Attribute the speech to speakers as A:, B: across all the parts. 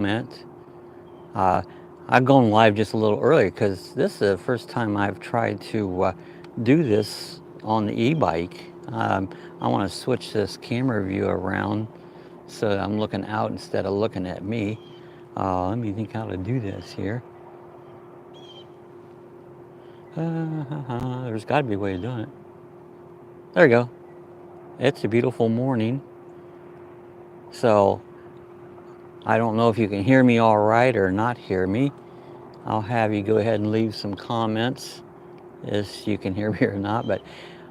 A: comment. I've gone live just a little earlier because this is the first time I've tried to do this on the e-bike. I want to switch this camera view around so that I'm looking out instead of looking at me. Let me think how to do this here. There's got to be a way of doing it. There we go. It's a beautiful morning. So I don't know if you can hear me all right or not hear me. I'll have you go ahead and leave some comments if you can hear me or not. But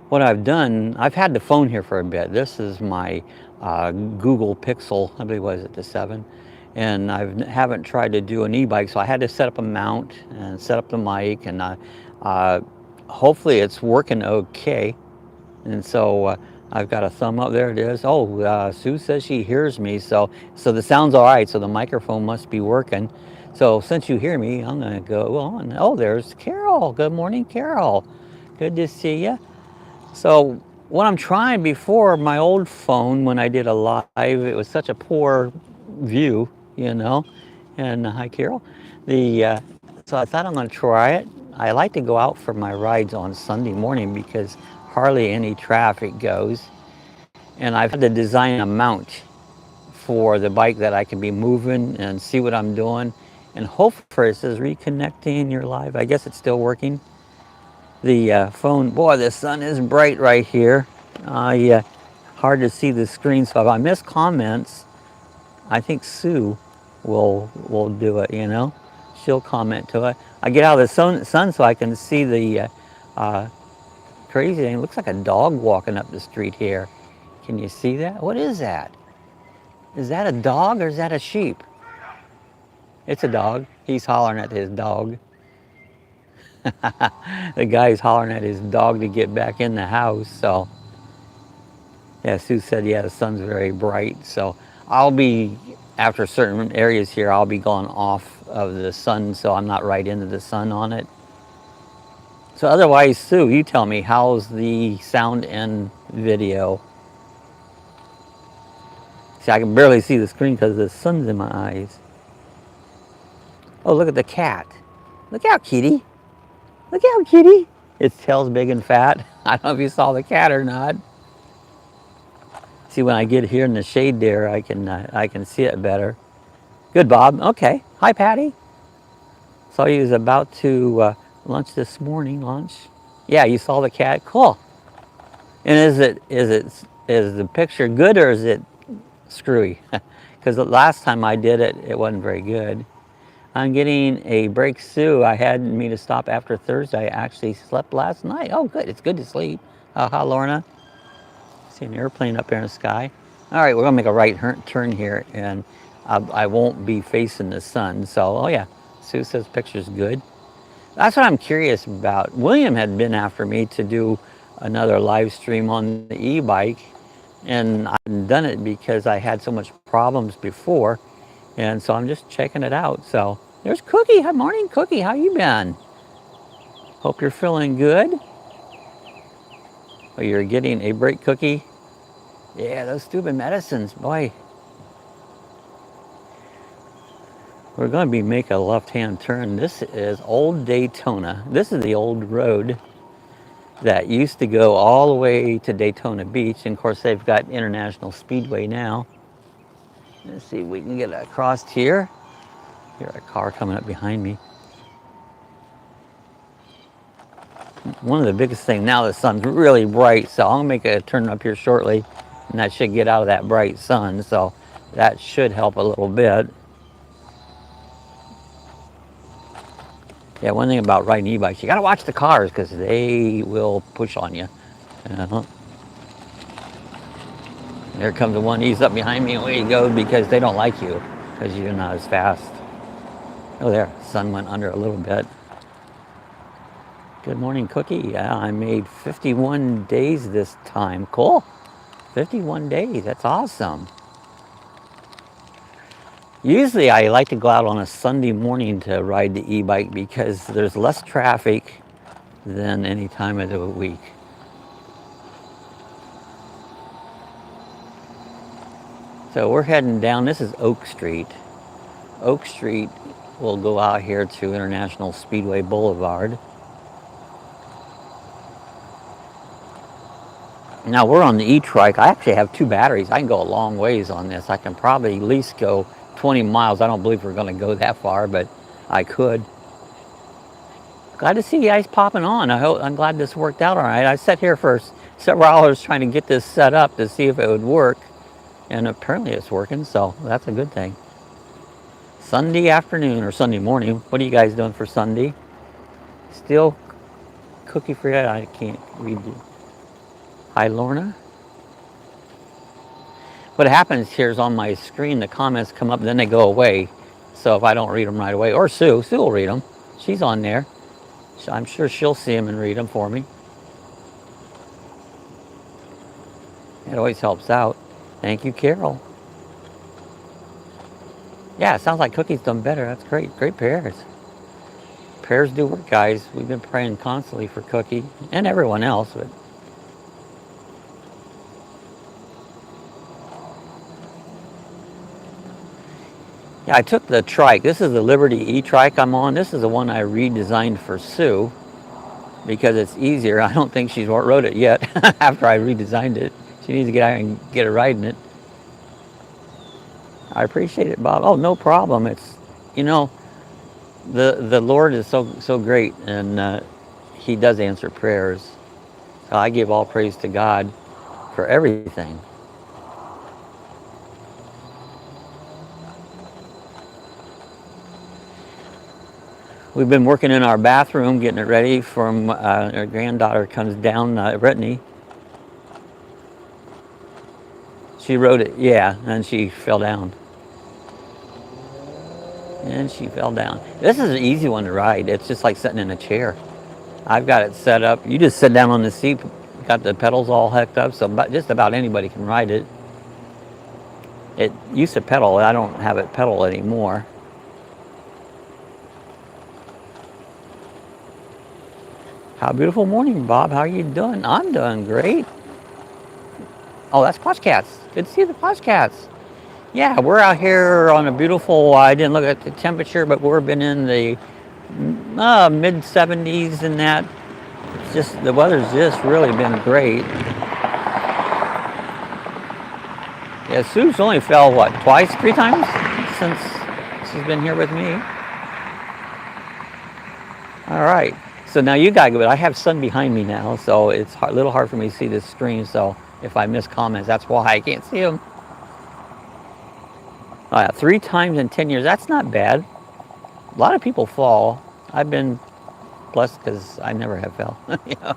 A: what I've done, I've had the phone here for a bit. This is my Google Pixel, I believe, was it the 7? And I haven't tried to do an e-bike, so I had to set up a mount and set up the mic, and hopefully it's working okay. And so I've got a thumb up. There it is. Oh, Sue says she hears me, so the sound's all right, so the microphone must be working. So since you hear me, I'm going to go on. Oh, there's Carol. Good morning, Carol. Good to see you. So what I'm trying, before my old phone, when I did a live, it was such a poor view, you know. And hi, Carol. So I thought I'm going to try it. I like to go out for my rides on Sunday morning because hardly any traffic goes. And I've had to design a mount for the bike that I can be moving and see what I'm doing. And hopefully it says reconnecting, you're live. I guess it's still working. The phone, boy, the sun is bright right here. Hard to see the screen, so if I miss comments, I think Sue will do it, you know. She'll comment to it. I get out of the sun so I can see the crazy thing. It looks like a dog walking up the street here. Can you see that? What is that? Is that a dog or is that a sheep? It's a dog. He's hollering at his dog. The guy's hollering at his dog to get back in the house. So yeah, Sue said, yeah, the sun's very bright. So I'll be, after certain areas here, I'll be going off of the sun, so I'm not right into the sun on it. So otherwise, Sue, you tell me, how's the sound and video? See, I can barely see the screen because the sun's in my eyes. Oh, look at the cat. Look out, kitty. Look out, kitty. Its tail's big and fat. I don't know if you saw the cat or not. See, when I get here in the shade there, I can see it better. Good, Bob. Okay. Hi, Patty. Saw you was about to lunch this morning. Lunch. Yeah, you saw the cat. Cool. And is the picture good or is it screwy? Because the last time I did it, it wasn't very good. I'm getting a break, Sue. I had me to stop after Thursday. I actually slept last night. Oh, good. It's good to sleep. Hi, Lorna. See an airplane up there in the sky. All right, we're gonna make a right turn here, and I won't be facing the sun. So, oh yeah, Sue says picture's good. That's what I'm curious about. William had been after me to do another live stream on the e-bike, and I hadn't done it because I had so much problems before, and so I'm just checking it out. So there's Cookie. Good morning, Cookie. How you been? Hope you're feeling good. Oh, you're getting a break, Cookie? Yeah, those stupid medicines, boy. We're going to be making a left-hand turn. This is Old Daytona. This is the old road that used to go all the way to Daytona Beach. And of course, they've got International Speedway now. Let's see if we can get across here. Here's a car coming up behind me. One of the biggest things now, the sun's really bright, so I'll make a turn up here shortly, and that should get out of that bright sun, so that should help a little bit. Yeah, one thing about riding e-bikes, you gotta watch the cars because they will push on you. There comes the one, he's up behind me, and away he goes because they don't like you because you're not as fast. Oh, there, sun went under a little bit. Good morning, Cookie. Yeah, I made 51 days this time. Cool. 51 days. That's awesome. Usually I like to go out on a Sunday morning to ride the e-bike because there's less traffic than any time of the week. So we're heading down. This is Oak Street. Oak Street will go out here to International Speedway Boulevard. Now we're on the e-trike. I actually have 2 batteries. I can go a long ways on this. I can probably at least go 20 miles. I don't believe we're going to go that far, but I could. Glad to see you guys popping on. I'm glad this worked out all right. I sat here for several hours trying to get this set up to see if it would work, and apparently it's working, so that's a good thing. Sunday afternoon or Sunday morning. What are you guys doing for Sunday? Still cookie free? I can't read it. Hi, Lorna. What happens here is on my screen, the comments come up, then they go away. So if I don't read them right away, or Sue will read them. She's on there. So I'm sure she'll see them and read them for me. It always helps out. Thank you, Carol. Yeah, it sounds like Cookie's done better. That's great. Great prayers. Prayers do work, guys. We've been praying constantly for Cookie and everyone else. But yeah, I took the trike. This is the Liberty e-trike I'm on. This is the one I redesigned for Sue because it's easier. I don't think she's rode it yet after I redesigned it. She needs to get out and get a ride in it. I appreciate it, Bob. Oh, no problem. It's, you know, the Lord is so great, and He does answer prayers. So I give all praise to God for everything. We've been working in our bathroom, getting it ready for our granddaughter comes down, Brittany. She rode it, yeah, and she fell down. And she fell down. This is an easy one to ride. It's just like sitting in a chair. I've got it set up. You just sit down on the seat, got the pedals all hooked up, so just about anybody can ride it. It used to pedal. I don't have it pedal anymore. How beautiful morning, Bob. How are you doing? I'm doing great. Oh, that's Poshcats. Good to see the Poshcats. Yeah, we're out here on a beautiful, I didn't look at the temperature, but we've been in the mid 70s and that. It's just, the weather's just really been great. Yeah, Sue's only fell, what, twice, 3 times since she's been here with me. All right, so now you got good. I have sun behind me now, so it's a little hard for me to see this screen, so if I miss comments, that's why I can't see them. 3 times in 10 years, that's not bad. A lot of people fall. I've been blessed because I never have fell. You know?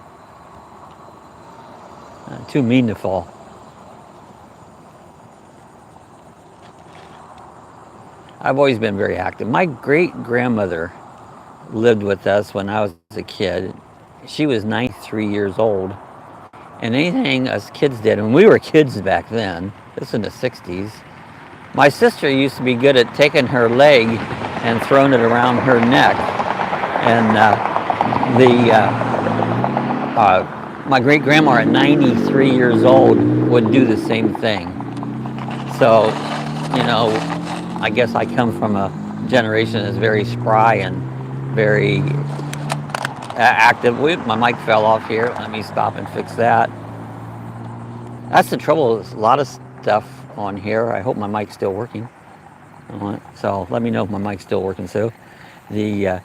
A: Too mean to fall. I've always been very active. My great-grandmother lived with us when I was a kid. She was 93 years old. And anything us kids did, and we were kids back then, this was in the 60s, my sister used to be good at taking her leg and throwing it around her neck. And my great-grandma at 93 years old would do the same thing. So, you know, I guess I come from a generation that's very spry and very active. My mic fell off here. Let me stop and fix that. That's the trouble. There's a lot of stuff on here. I hope my mic's still working. So let me know if my mic's still working. So oh, you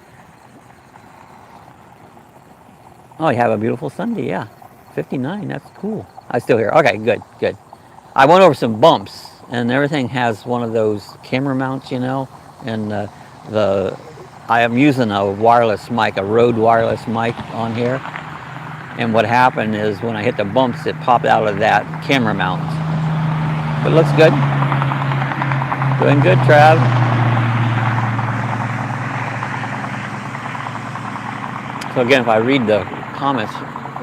A: have a beautiful Sunday. Yeah, 59. That's cool. I still hear. Okay, good. I went over some bumps, and everything has one of those camera mounts, you know, and I am using a wireless mic, a Rode wireless mic on here. And what happened is when I hit the bumps, it popped out of that camera mount. But it looks good. Doing good, Trav. So again, if I read the comments,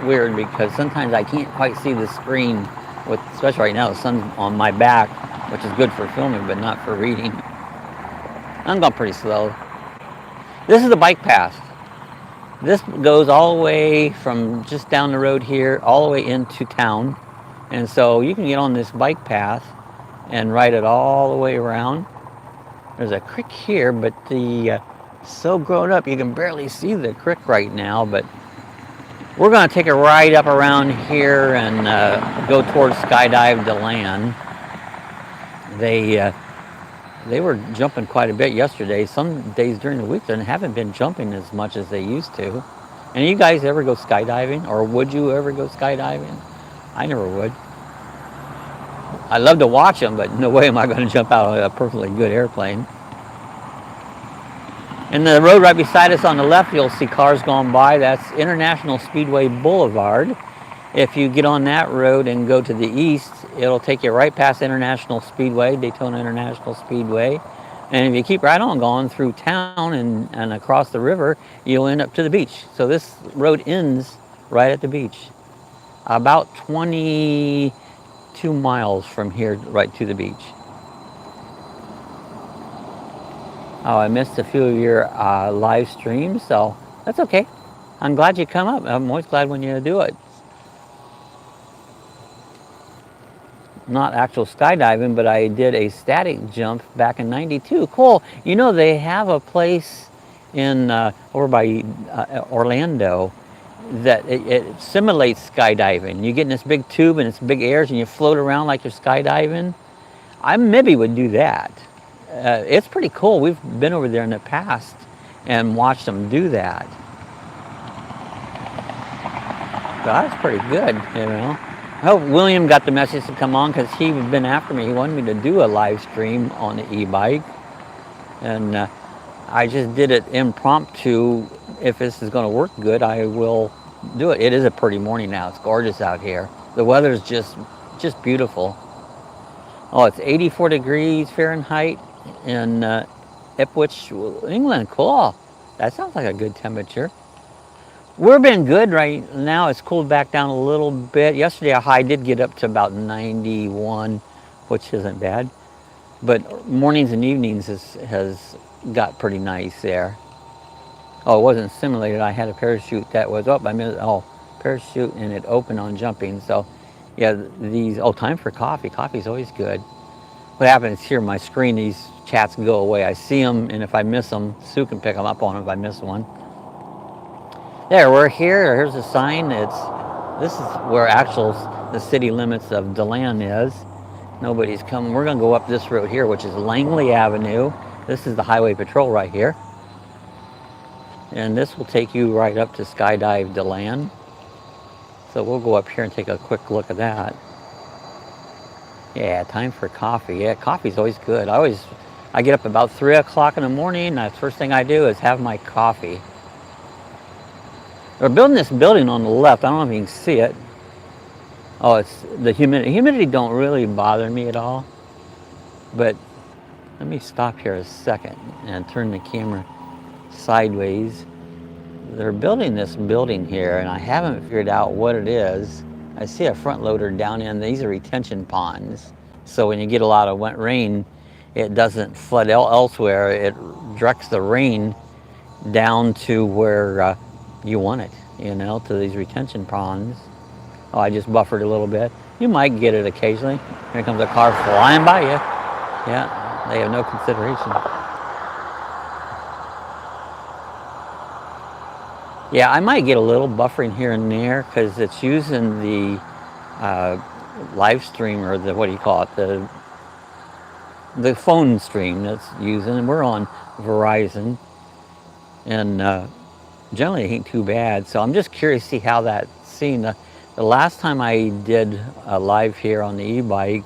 A: weird because sometimes I can't quite see the screen, especially right now, the sun's on my back, which is good for filming, but not for reading. I'm going pretty slow. This is the bike path. This goes all the way from just down the road here, all the way into town. And so you can get on this bike path and ride it all the way around. There's a creek here, but the so grown up you can barely see the creek right now. But we're going to take a ride up around here and go towards Skydive DeLand. They were jumping quite a bit yesterday. Some days during the week they haven't been jumping as much as they used to. And you guys ever go skydiving, or would you ever go skydiving? I never would. I love to watch them, but no way am I going to jump out of a perfectly good airplane. And the road right beside us on the left, you'll see cars going by. That's International Speedway Boulevard. If you get on that road and go to the east, it'll take you right past International Speedway, Daytona International Speedway. And if you keep right on going through town and across the river, you'll end up to the beach. So this road ends right at the beach. About 22 miles from here right to the beach. Oh, I missed a few of your live streams, so that's okay. I'm glad you come up. I'm always glad when you do it. Not actual skydiving, but I did a static jump back in '92. Cool. You know, they have a place in over by Orlando that it simulates skydiving. You get in this big tube and it's big airs and you float around like you're skydiving. I maybe would do that. It's pretty cool. We've been over there in the past and watched them do that. So that's pretty good, you know. I hope William got the message to come on because he's been after me. He wanted me to do a live stream on the e-bike. And I just did it impromptu. If this is going to work good, I will do it. It is a pretty morning now. It's gorgeous out here. The weather's just beautiful. Oh, it's 84 degrees Fahrenheit in Ipswich, England. Cool. That sounds like a good temperature. We've been good right now. It's cooled back down a little bit. Yesterday, our high did get up to about 91, which isn't bad. But mornings and evenings has got pretty nice there. Oh, it wasn't simulated. I had a parachute that was up. Parachute, and it opened on jumping. So, yeah, time for coffee. Coffee's always good. What happens here, my screen, these chats go away. I see them, and if I miss them, Sue can pick them up on them if I miss one. There, we're here. Here's a sign. This is where the city limits of DeLand is. Nobody's coming. We're going to go up this road here, which is Langley Avenue. This is the highway patrol right here. And this will take you right up to Skydive DeLand. So we'll go up here and take a quick look at that. Yeah, time for coffee. Yeah, coffee's always good. I get up about 3 o'clock in the morning. That's the first thing I do is have my coffee. They're building this building on the left. I don't know if you can see it. Oh, it's the humidity. Humidity don't really bother me at all. But let me stop here a second and turn the camera sideways. They're building this building here, and I haven't figured out what it is. I see a front loader down in. These are retention ponds. So when you get a lot of wet rain, it doesn't flood elsewhere. It directs the rain down to where you want it, you know, to these retention ponds. Oh, I just buffered a little bit. You might get it occasionally. Here comes a car flying by you. Yeah, they have no consideration. Yeah, I might get a little buffering here and there because it's using the live stream, or the, what do you call it, the phone stream that's using. And we're on Verizon, and generally it ain't too bad. So I'm just curious to see how that's seen. The last time I did a live here on the e-bike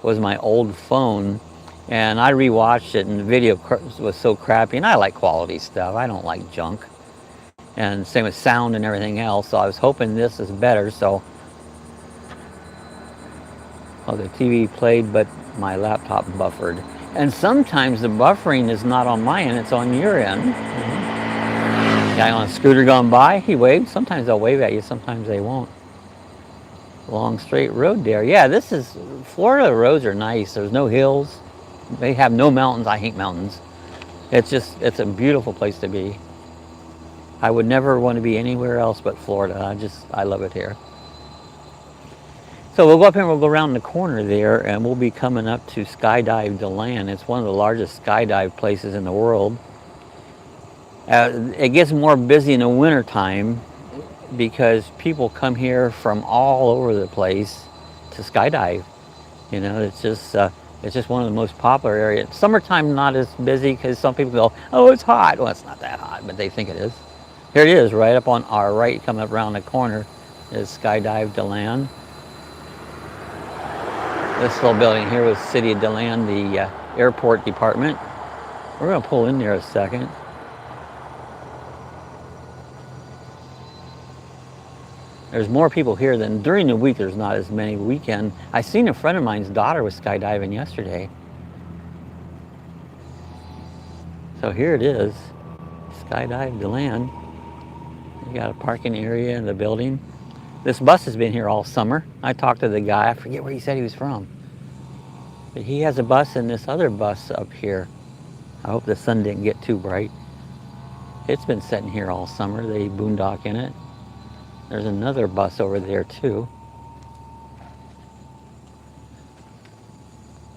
A: was my old phone, and I rewatched it, and the video was so crappy, and I like quality stuff. I don't like junk. And same with sound and everything else. So I was hoping this is better. So, the TV played, but my laptop buffered. And sometimes the buffering is not on my end, it's on your end. Guy on a scooter going by, he waved. Sometimes they'll wave at you, sometimes they won't. Long straight road there. Yeah, Florida roads are nice. There's no hills. They have no mountains. I hate mountains. It's a beautiful place to be. I would never want to be anywhere else but Florida. I love it here. So we'll go up here and we'll go around the corner there, and we'll be coming up to Skydive DeLand. It's one of the largest skydive places in the world. It gets more busy in the wintertime because people come here from all over the place to skydive. You know, it's just one of the most popular areas. Summertime not as busy because some people go, oh, it's hot. Well, it's not that hot, but they think it is. Here it is, right up on our right, coming up around the corner is Skydive DeLand. This little building here was City of DeLand, the airport department. We're going to pull in there a second. There's more people here than during the week. There's not as many weekend. I seen a friend of mine's daughter was skydiving yesterday. So here it is, Skydive DeLand. You got a parking area in the building. This bus has been here all summer. I talked to the guy, I forget where he said he was from. But he has a bus and this other bus up here. I hope the sun didn't get too bright. It's been sitting here all summer. They boondock in it. There's another bus over there too.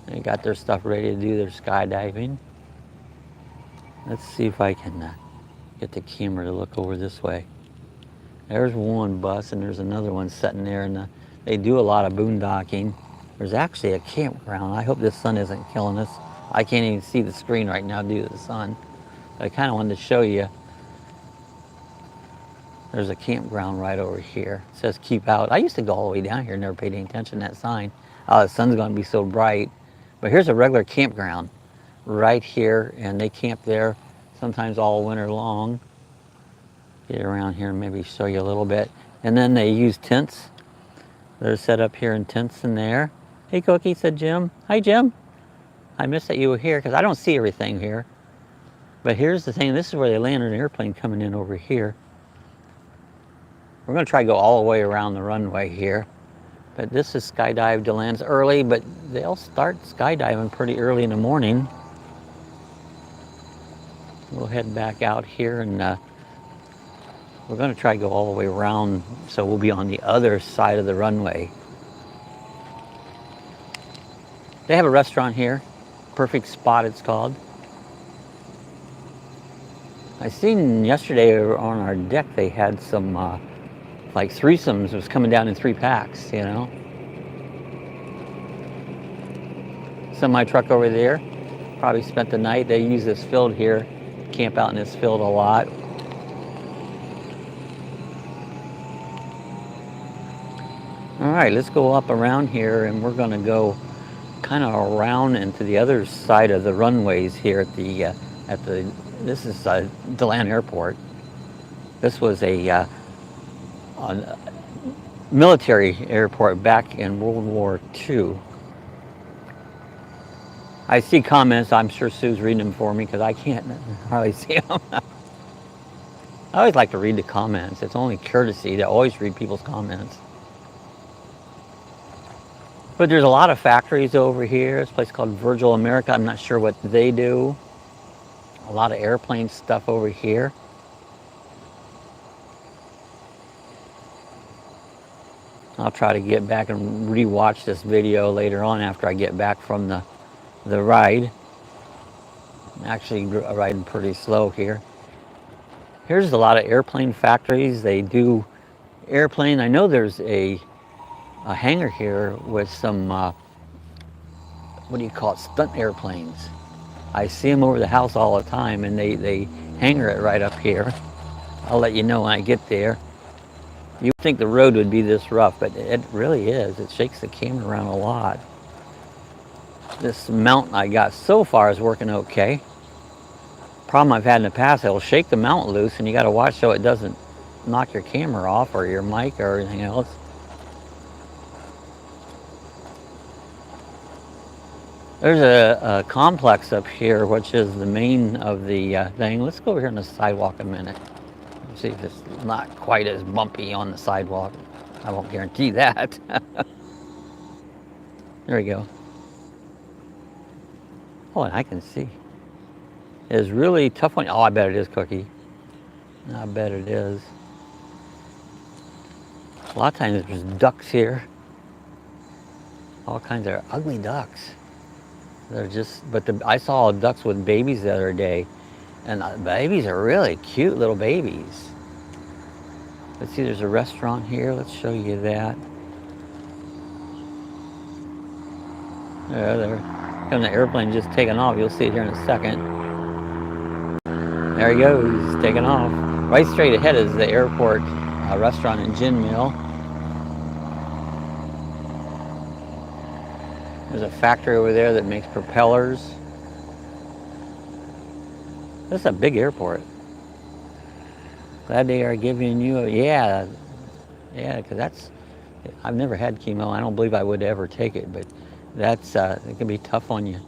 A: They got their stuff ready to do their skydiving. Let's see if I can get the camera to look over this way. There's one bus and there's another one sitting there, and they do a lot of boondocking. There's actually a campground. I hope this sun isn't killing us. I can't even see the screen right now due to the sun. But I kind of wanted to show you. There's a campground right over here. It says keep out. I used to go all the way down here, never paid any attention to that sign. Oh, the sun's going to be so bright. But here's a regular campground right here, and they camp there sometimes all winter long. Get around here and maybe show you a little bit. And then they use tents. They're set up here in tents in there. Hey, Cookie, said Jim. Hi, Jim. I missed that you were here because I don't see everything here. But here's the thing. This is where they landed an airplane coming in over here. We're going to try to go all the way around the runway here. But this is Skydive DeLand's early, but they'll start skydiving pretty early in the morning. We'll head back out here, and we're going to try to go all the way around, so we'll be on the other side of the runway. They have a restaurant here, Perfect Spot it's called. I seen yesterday on our deck they had some like threesomes. It was coming down in 3 packs, you know. Semi truck over there, probably spent the night. They use this field here, camp out in this field a lot. All right, let's go up around here, and we're going to go kind of around into the other side of the runways here at the this is DeLand Airport. This was a military airport back in World War II. I see comments. I'm sure Sue's reading them for me because I can't hardly see them. I always like to read the comments. It's only courtesy to always read people's comments. But there's a lot of factories over here. There's a place called Virgil America. I'm not sure what they do. A lot of airplane stuff over here. I'll try to get back and re-watch this video later on after I get back from the ride. I'm actually riding pretty slow here. Here's a lot of airplane factories. They do airplane. I know there's a hangar here with some, what do you call it, stunt airplanes. I see them over the house all the time, and they hangar it right up here. I'll let you know when I get there. You would think the road would be this rough, but it really is. It shakes the camera around a lot. This mount I got so far is working okay. Problem I've had in the past, it'll shake the mount loose, and you got to watch so it doesn't knock your camera off or your mic or anything else. There's a complex up here, which is the main of the thing. Let's go over here on the sidewalk a minute. See if it's not quite as bumpy on the sidewalk. I won't guarantee that. There we go. Oh, and I can see. It's really tough one. Oh, I bet it is, Cookie. I bet it is. A lot of times there's ducks here. All kinds of ugly ducks. They're just, but I saw ducks with babies the other day, and the babies are really cute little babies. Let's see, there's a restaurant here. Let's show you that. There, and the airplane just taking off. You'll see it here in a second. There he goes, taking off. Right straight ahead is the airport restaurant and gin mill. There's a factory over there that makes propellers. This is a big airport. Glad they are giving you yeah, because that's, I've never had chemo. I don't believe I would ever take it, but that's, it can be tough on you.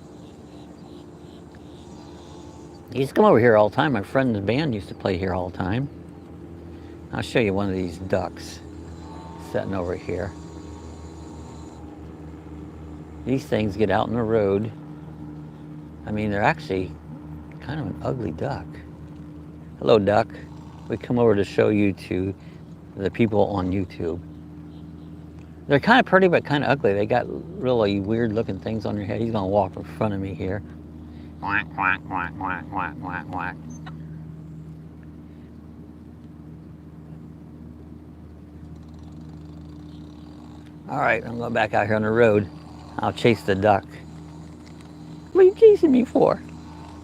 A: He used to come over here all the time. My friend's band used to play here all the time. I'll show you one of these ducks sitting over here. These things get out in the road. I mean, they're actually kind of an ugly duck. Hello, duck. We come over to show you to the people on YouTube. They're kind of pretty, but kind of ugly. They got really weird looking things on their head. He's gonna walk in front of me here. Quack, quack, quack, quack, quack, quack, quack. All right, I'm going back out here on the road. I'll chase the duck. What are you chasing me for?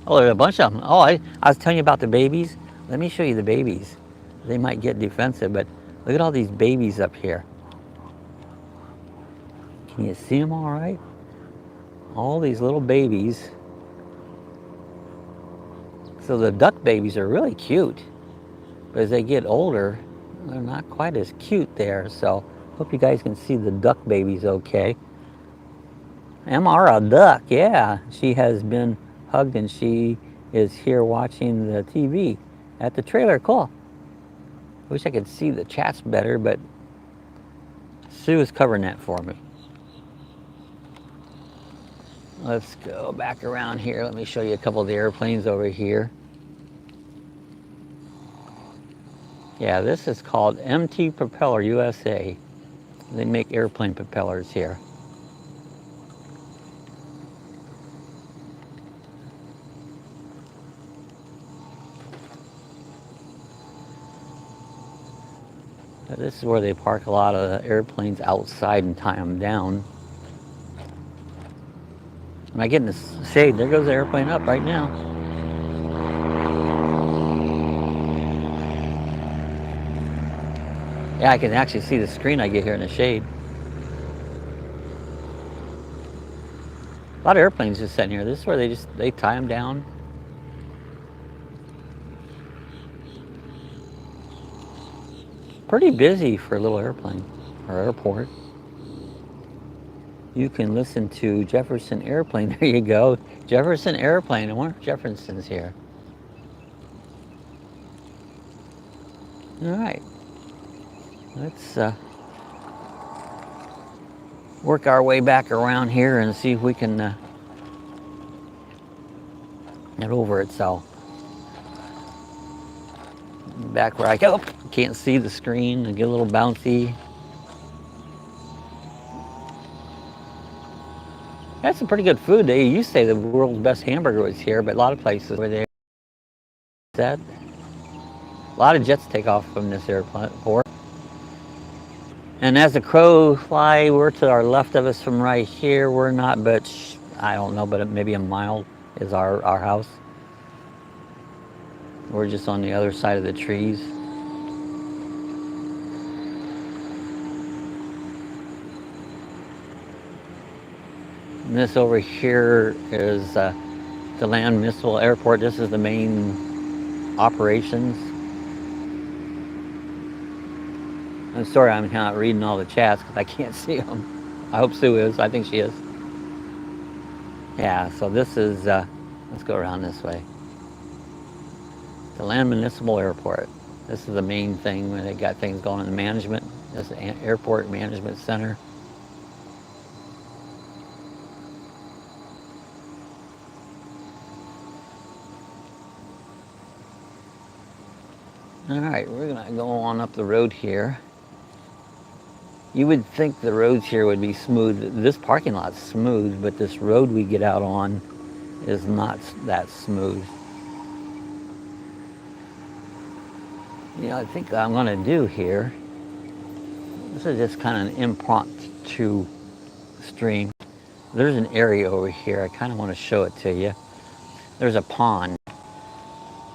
A: Oh, there's a bunch of them. Oh, I was telling you about the babies. Let me show you the babies. They might get defensive, but look at all these babies up here. Can you see them all right? All these little babies. So the duck babies are really cute, but as they get older, they're not quite as cute there. So hope you guys can see the duck babies okay. Amara duck, yeah, she has been hugged and she is here watching the TV at the trailer. Cool. Wish I could see the chats better, but Sue is covering that for me. Let's go back around here. Let me show you a couple of the airplanes over here. Yeah, this is called MT Propeller USA. They make airplane propellers here. This is where they park a lot of the airplanes outside and tie them down. Am I getting the shade? There goes the airplane up right now. Yeah, I can actually see the screen I get here in the shade. A lot of airplanes just sitting here. This is where they tie them down. Pretty busy for a little airplane or airport. You can listen to Jefferson Airplane. There you go. Jefferson Airplane. I wonder if Jefferson's here. All right. Let's work our way back around here and see if we can get over it. So back where I go. Can't see the screen and get a little bouncy. That's some pretty good food. They used to say the world's best hamburger was here, but a lot of places where they said. A lot of jets take off from this airport. And as the crow fly, we're to our left of us from right here. We're not, but I don't know, but maybe a mile is our house. We're just on the other side of the trees. And this over here is the Land Missile Airport. This is the main operations. I'm sorry I'm not reading all the chats because I can't see them. I hope Sue is. I think she is. Yeah, so this is, let's go around this way. The Land Municipal Airport. This is the main thing where they got things going in the management. This is the Airport Management Center. All right, we're gonna go on up the road here. You would think the roads here would be smooth. This parking lot's smooth, but this road we get out on is not that smooth. You know, I think what I'm gonna do here, this is just kind of an impromptu stream. There's an area over here, I kind of want to show it to you. There's a pond,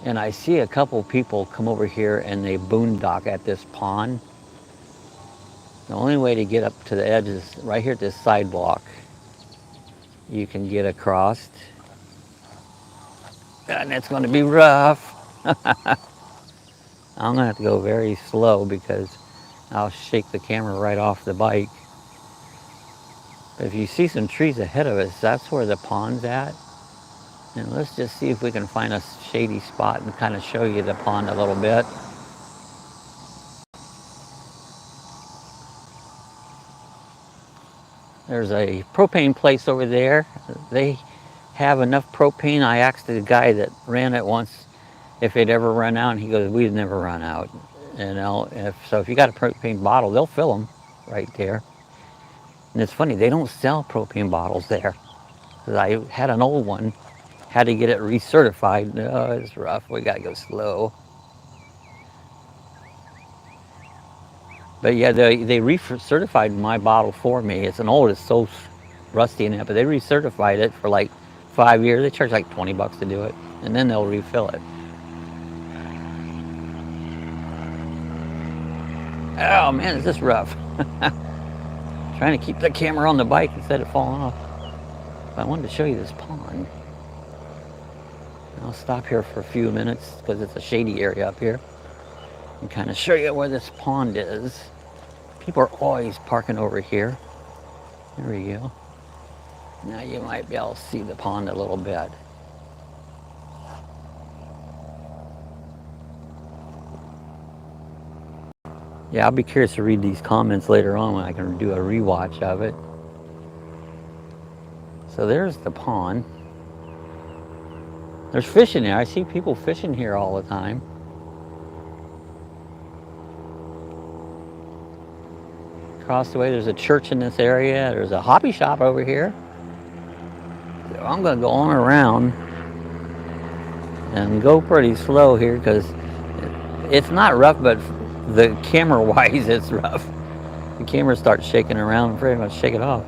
A: and I see a couple people come over here and they boondock at this pond. The only way to get up to the edge is right here at this sidewalk. You can get across, and it's going to be rough. I'm going to have to go very slow because I'll shake the camera right off the bike. But if you see some trees ahead of us, that's where the pond's at. And let's just see if we can find a shady spot and kind of show you the pond a little bit. There's a propane place over there. They have enough propane. I asked the guy that ran it once if they'd ever run out, and he goes, we'd never run out. You know, if you got a propane bottle, they'll fill them right there. And it's funny, they don't sell propane bottles there. 'Cause I had an old one, had to get it recertified. Oh, it's rough, we gotta go slow. But yeah, they recertified my bottle for me. It's an old, it's so rusty in it, but they recertified it for like 5 years. They charge like 20 bucks to do it, and then they'll refill it. Oh man, is this rough. Trying to keep the camera on the bike instead of falling off. But I wanted to show you this pond. I'll stop here for a few minutes because it's a shady area up here and kind of show you where this pond is. People are always parking over here. There we go. Now you might be able to see the pond a little bit. Yeah, I'll be curious to read these comments later on when I can do a rewatch of it. So there's the pond. There's fish in there. I see people fishing here all the time. Across the way, there's a church in this area. There's a hobby shop over here. So I'm going to go on around and go pretty slow here because it's not rough, but the camera-wise, it's rough. The camera starts shaking around and pretty much shake it off.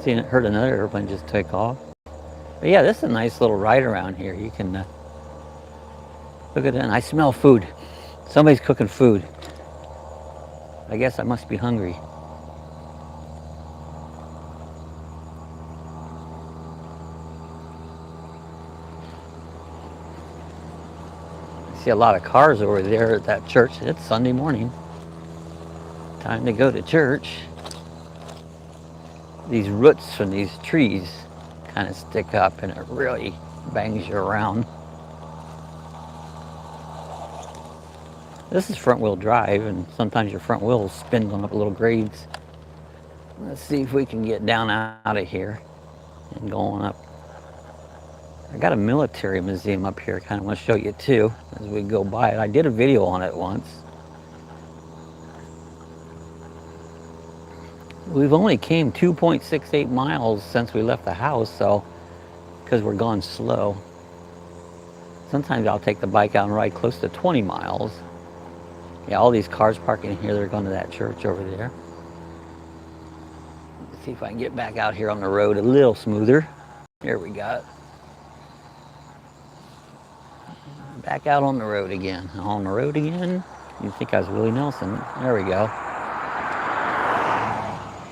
A: Seen it, heard another airplane just take off. But yeah, this is a nice little ride around here. You can look at that. And I smell food. Somebody's cooking food. I guess I must be hungry. I see a lot of cars over there at that church. It's Sunday morning. Time to go to church. These roots from these trees kind of stick up and it really bangs you around. This is front wheel drive, and sometimes your front wheel spins on up little grades. Let's see if we can get down out of here and going up. I got a military museum up here I kind of want to show you too as we go by it. I did a video on it once. We've only came 2.68 miles since we left the house, so because we're gone slow. Sometimes I'll take the bike out and ride close to 20 miles. Yeah, all these cars parking here, they're going to that church over there. Let's see if I can get back out here on the road a little smoother. There we go. Back out on the road again. On the road again. You'd think I was Willie Nelson. There we go.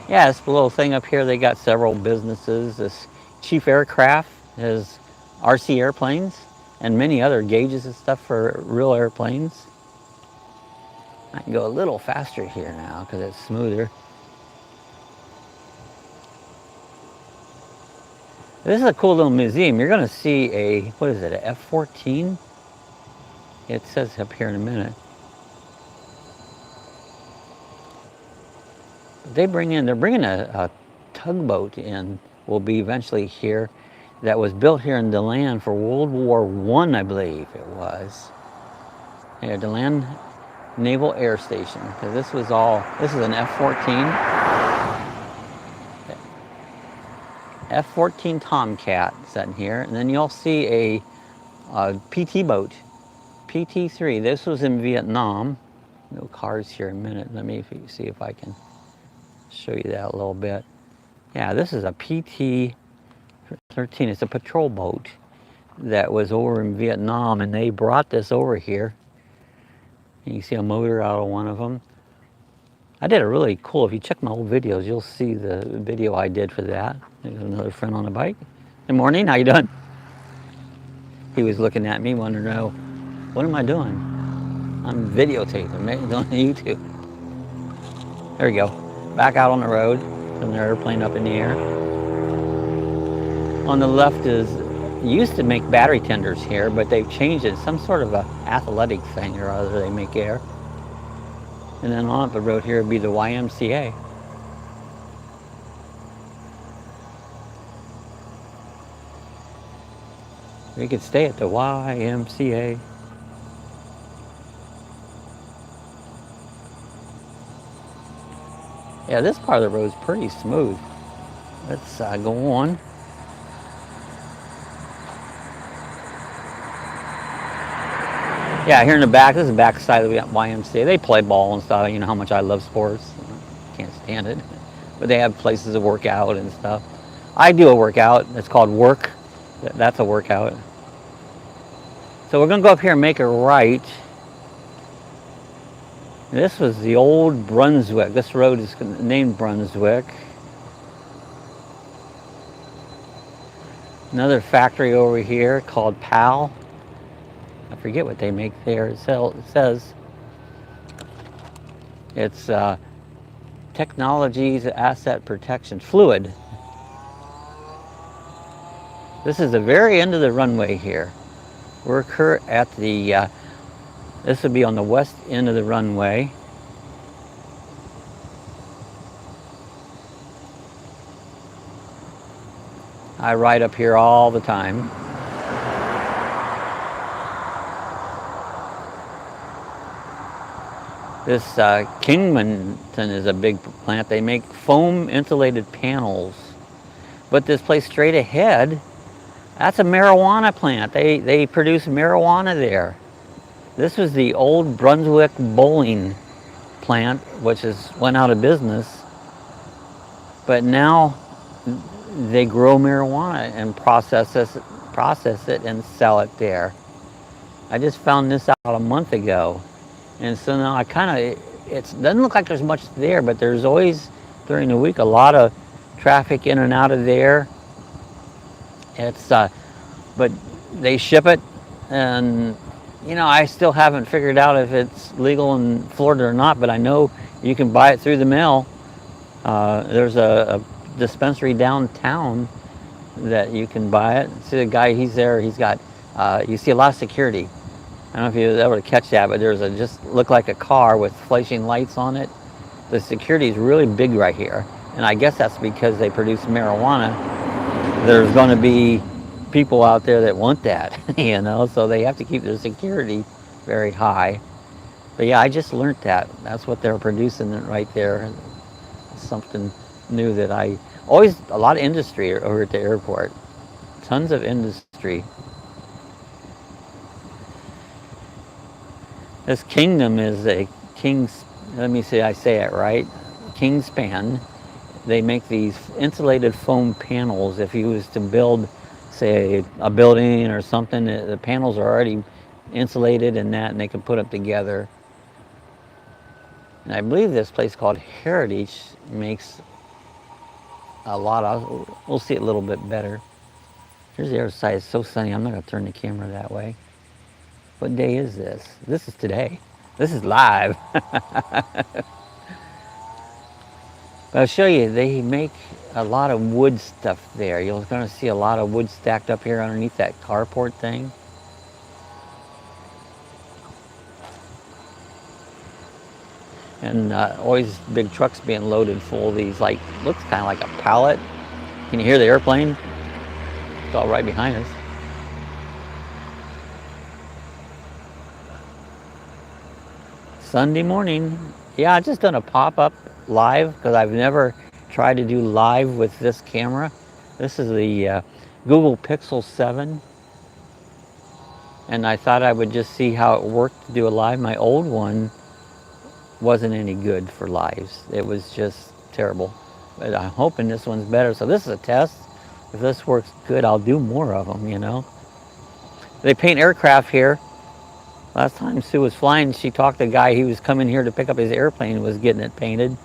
A: Yeah, this little thing up here, they got several businesses. This Chief Aircraft has RC airplanes and many other gauges and stuff for real airplanes. I can go a little faster here now because it's smoother. This is a cool little museum. You're going to see a, what is it, a F-14? It says up here in a minute. They're bringing a tugboat in, will be eventually here, that was built here in DeLand for World War I believe it was. Yeah, DeLand Naval Air Station. Because this was all, this is an F-14 Tomcat sitting here. And then you'll see a PT boat, PT-3. This was in Vietnam. No cars here in a minute. Let me see if I can show you that a little bit. Yeah, this is a PT-13. It's a patrol boat that was over in Vietnam, and they brought this over here. And you see a motor out of one of them. I did a really cool, if you check my old videos, you'll see the video I did for that. There's another friend on a bike. Good morning, how you doing? He was looking at me, wanting to know, what am I doing? I'm videotaping, maybe on YouTube. There we go. Back out on the road, from the airplane up in the air. On the left is, used to make battery tenders here, but they've changed it. Some sort of a athletic thing or other, they make air. And then on up the road here would be the YMCA. We could stay at the YMCA. Yeah, this part of the road is pretty smooth. Let's go on. Yeah, here in the back, this is the back side of the YMCA. They play ball and stuff. You know how much I love sports. Can't stand it. But they have places to work out and stuff. I do a workout. It's called work. That's a workout. So we're going to go up here and make a right. This was the old Brunswick. This road is named Brunswick. Another factory over here called PAL. I forget what they make there. It says it's Technologies Asset Protection Fluid. This is the very end of the runway here. We're at the, this would be on the west end of the runway. I ride up here all the time. This Kingmanton is a big plant. They make foam insulated panels. But this place straight ahead, that's a marijuana plant. They produce marijuana there. This was the old Brunswick bowling plant, which went out of business. But now they grow marijuana and process it and sell it there. I just found this out a month ago. And so now I kind of, it doesn't look like there's much there, but there's always, during the week, a lot of traffic in and out of there. It's, but they ship it, and, you know, I still haven't figured out if it's legal in Florida or not, but I know you can buy it through the mail. There's a dispensary downtown that you can buy it. See the guy, he's there, he's got, you see a lot of security. I don't know if you were able to catch that, but there's just looked like a car with flashing lights on it. The security is really big right here. And I guess that's because they produce marijuana. There's going to be people out there that want that, you know, so they have to keep their security very high. But yeah, I just learned that. That's what they're producing right there. Something new that a lot of industry over at the airport. Tons of industry. This Kingdom is a let me see, I say it right, Kingspan. They make these insulated foam panels. If you was to build, say, a building or something, the panels are already insulated and they can put them together. And I believe this place called Heritage makes a lot of, we'll see it a little bit better. Here's the other side. It's so sunny, I'm not going to turn the camera that way. What day is this? This is today. This is live. But I'll show you, they make a lot of wood stuff there. You're going to see a lot of wood stacked up here underneath that carport thing. And always big trucks being loaded full of these, like, looks kind of like a pallet. Can you hear the airplane? It's all right behind us. Sunday morning. Yeah, I just done a pop-up live because I've never tried to do live with this camera. This is the Google Pixel 7. And I thought I would just see how it worked to do a live. My old one wasn't any good for lives. It was just terrible. But I'm hoping this one's better. So this is a test. If this works good, I'll do more of them, you know. They paint aircraft here. Last time Sue was flying, she talked to a guy. He was coming here to pick up his airplane and was getting it painted.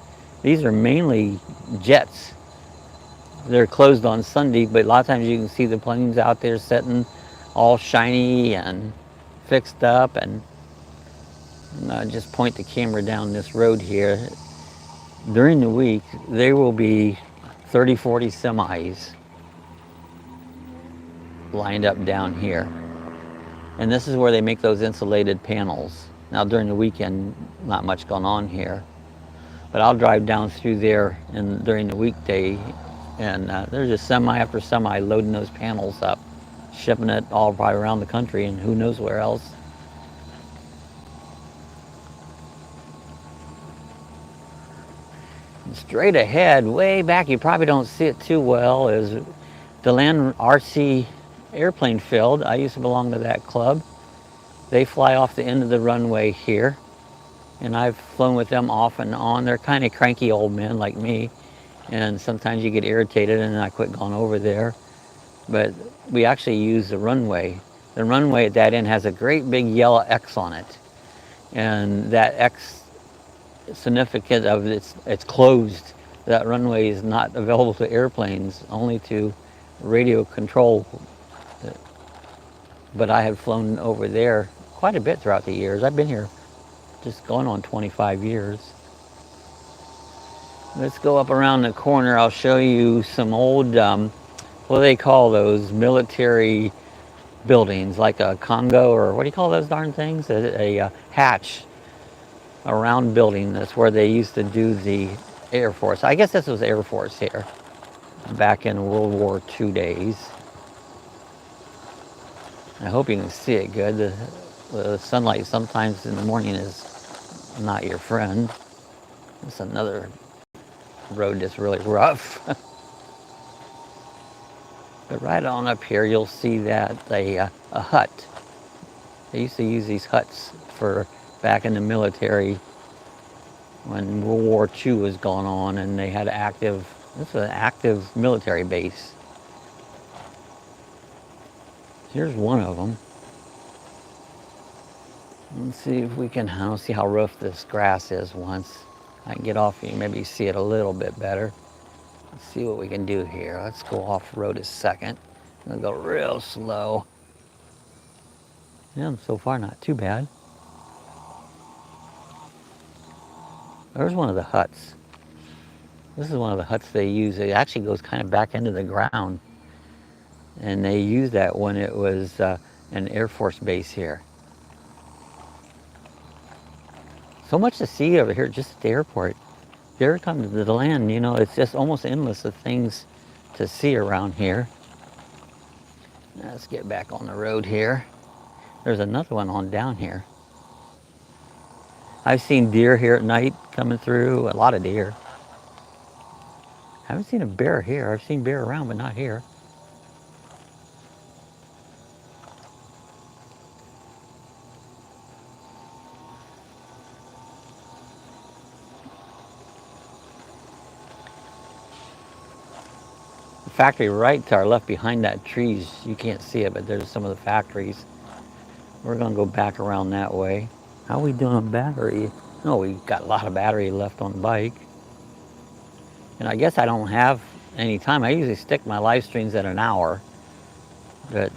A: These are mainly jets. They're closed on Sunday, but a lot of times you can see the planes out there sitting all shiny and fixed up. And just point the camera down this road here. During the week, there will be 30, 40 semis lined up down here. And this is where they make those insulated panels. Now during the weekend, not much going on here. But I'll drive down through there and during the weekday, and there's just semi after semi loading those panels up, shipping it all probably around the country and who knows where else. And straight ahead, way back, you probably don't see it too well, is DeLand RC airplane field. I used to belong to that club. They fly off the end of the runway here, and I've flown with them off and on. They're kind of cranky old men like me, and sometimes you get irritated, and I quit going over there. But we actually use the runway. The runway at that end has a great big yellow X on it, and that X is significant of it's closed. That runway is not available to airplanes, only to radio control. But I have flown over there quite a bit throughout the years. I've been here just going on 25 years. Let's go up around the corner. I'll show you some old, what do they call those, military buildings, like a Congo, or what do you call those darn things? A hatch, a round building. That's where they used to do the Air Force. I guess this was Air Force here, back in World War II days. I hope you can see it good. The sunlight sometimes in the morning is not your friend. It's another road that's really rough. But right on up here, you'll see that a hut. They used to use these huts for back in the military when World War II was going on, and they had this was an active military base. Here's one of them. Let's see if we can, I don't see how rough this grass is once. I can get off, you can maybe see it a little bit better. Let's see what we can do here. Let's go off-road a second. I'm gonna go real slow. Yeah, so far not too bad. There's one of the huts. This is one of the huts they use. It actually goes kind of back into the ground. And they used that when it was an Air Force base here. So much to see over here just at the airport. If you ever come to the land, you know, it's just almost endless of things to see around here. Now let's get back on the road here. There's another one on down here. I've seen deer here at night coming through, a lot of deer. I haven't seen a bear here. I've seen bear around, but not here. Factory right to our left behind that trees, you can't see it, but there's some of the factories. We're gonna go back around that way. How are we doing on battery? Oh, we got a lot of battery left on the bike. And I guess I don't have any time. I usually stick my live streams at an hour, but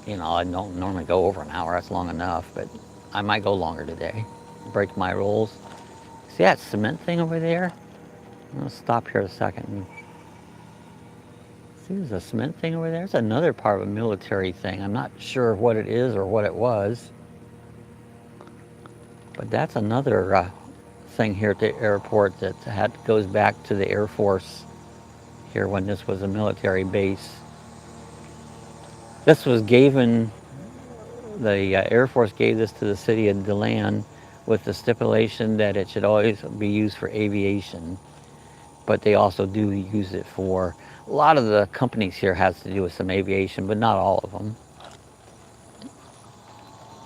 A: you know, I don't normally go over an hour, that's long enough, but I might go longer today. Break my rules. See that cement thing over there? I'm gonna stop here a second. See, there's a cement thing over there. It's another part of a military thing. I'm not sure what it is or what it was. But that's another thing here at the airport that goes back to the Air Force here when this was a military base. This was given, the Air Force gave this to the city of DeLand with the stipulation that it should always be used for aviation. But they also do use it for, a lot of the companies here has to do with some aviation, but not all of them.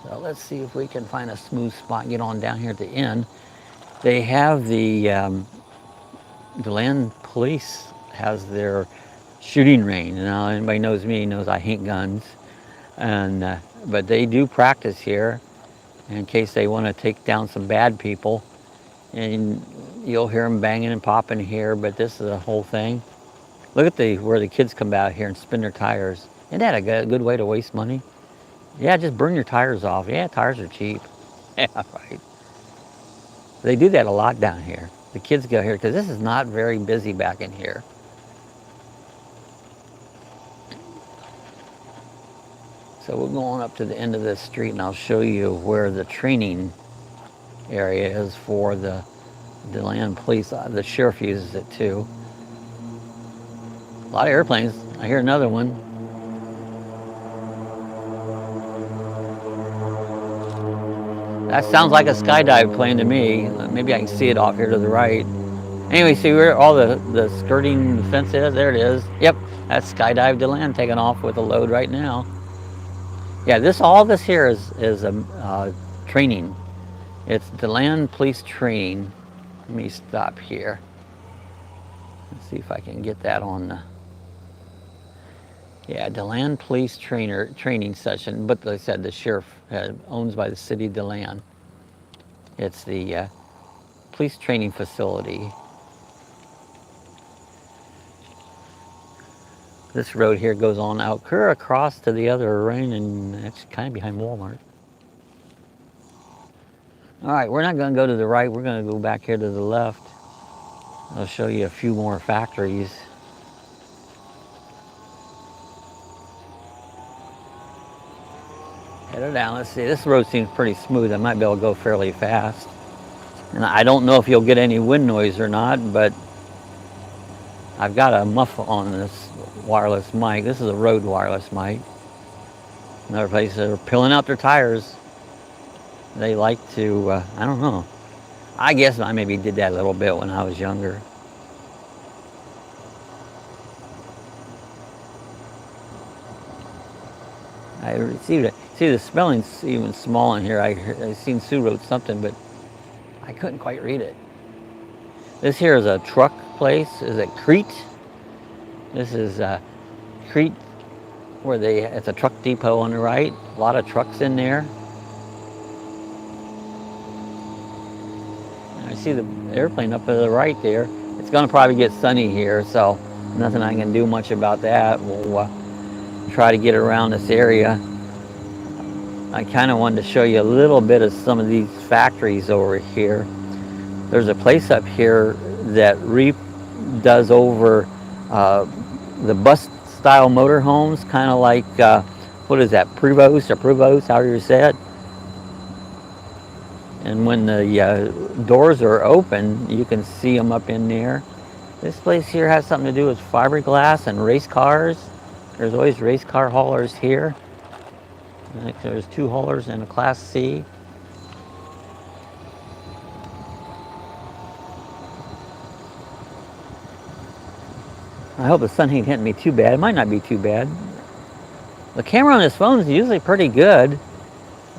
A: So let's see if we can find a smooth spot and get on down here at the end. They have the land police has their shooting range. Now anybody knows me knows I hate guns, and but they do practice here in case they want to take down some bad people, and you'll hear them banging and popping here. But this is a whole thing. Look at where the kids come out here and spin their tires. Isn't that a good way to waste money? Yeah, just burn your tires off. Yeah, tires are cheap. Yeah, right. They do that a lot down here. The kids go here because this is not very busy back in here. So we're going up to the end of this street, and I'll show you where the training area is for the land police. The sheriff uses it too. A lot of airplanes. I hear another one. That sounds like a skydive plane to me. Maybe I can see it off here to the right. Anyway, see where all the skirting fence is? There it is. Yep, that's skydive to land taking off with a load right now. Yeah, all this here is training. It's the land police training. Let me stop here. Let's see if I can get that on the... Yeah, DeLand Police Training Session, but like I said, the sheriff owns by the city of DeLand. It's the police training facility. This road here goes on out clear across to the other arena, and it's kind of behind Walmart. All right, we're not going to go to the right. We're going to go back here to the left. I'll show you a few more factories. Head down. Let's see. This road seems pretty smooth. I might be able to go fairly fast. And I don't know if you'll get any wind noise or not, but I've got a muff on this wireless mic. This is a Rode wireless mic. Another place they're peeling out their tires. They like to, I don't know. I guess I maybe did that a little bit when I was younger. I see the spelling's even small in here. I seen Sue wrote something, but I couldn't quite read it. This here is a truck place. Is it Crete? This is Crete, where it's a truck depot on the right. A lot of trucks in there. I see the airplane up to the right there. It's going to probably get sunny here, so nothing I can do much about that. We'll try to get around this area. I kind of wanted to show you a little bit of some of these factories over here. There's a place up here that does over the bus-style motorhomes, kind of like, what is that, Prevost, however you say it. And when the doors are open, you can see them up in there. This place here has something to do with fiberglass and race cars. There's always race car haulers here. I think there's 2 haulers in a Class C. I hope the sun ain't hitting me too bad. It might not be too bad. The camera on this phone is usually pretty good.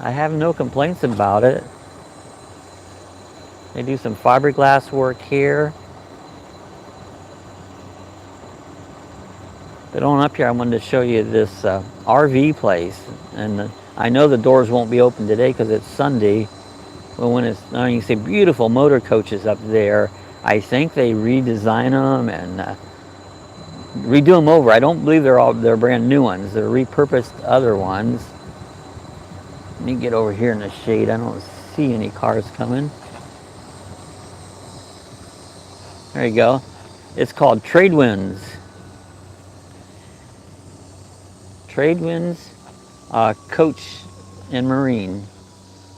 A: I have no complaints about it. They do some fiberglass work here. But on up here, I wanted to show you this RV place. And I know the doors won't be open today because it's Sunday. But when it's, you can see beautiful motor coaches up there. I think they redesign them and redo them over. I don't believe they're brand new ones. They're repurposed other ones. Let me get over here in the shade. I don't see any cars coming. There you go. It's called Tradewinds. Tradewinds Coach and Marine.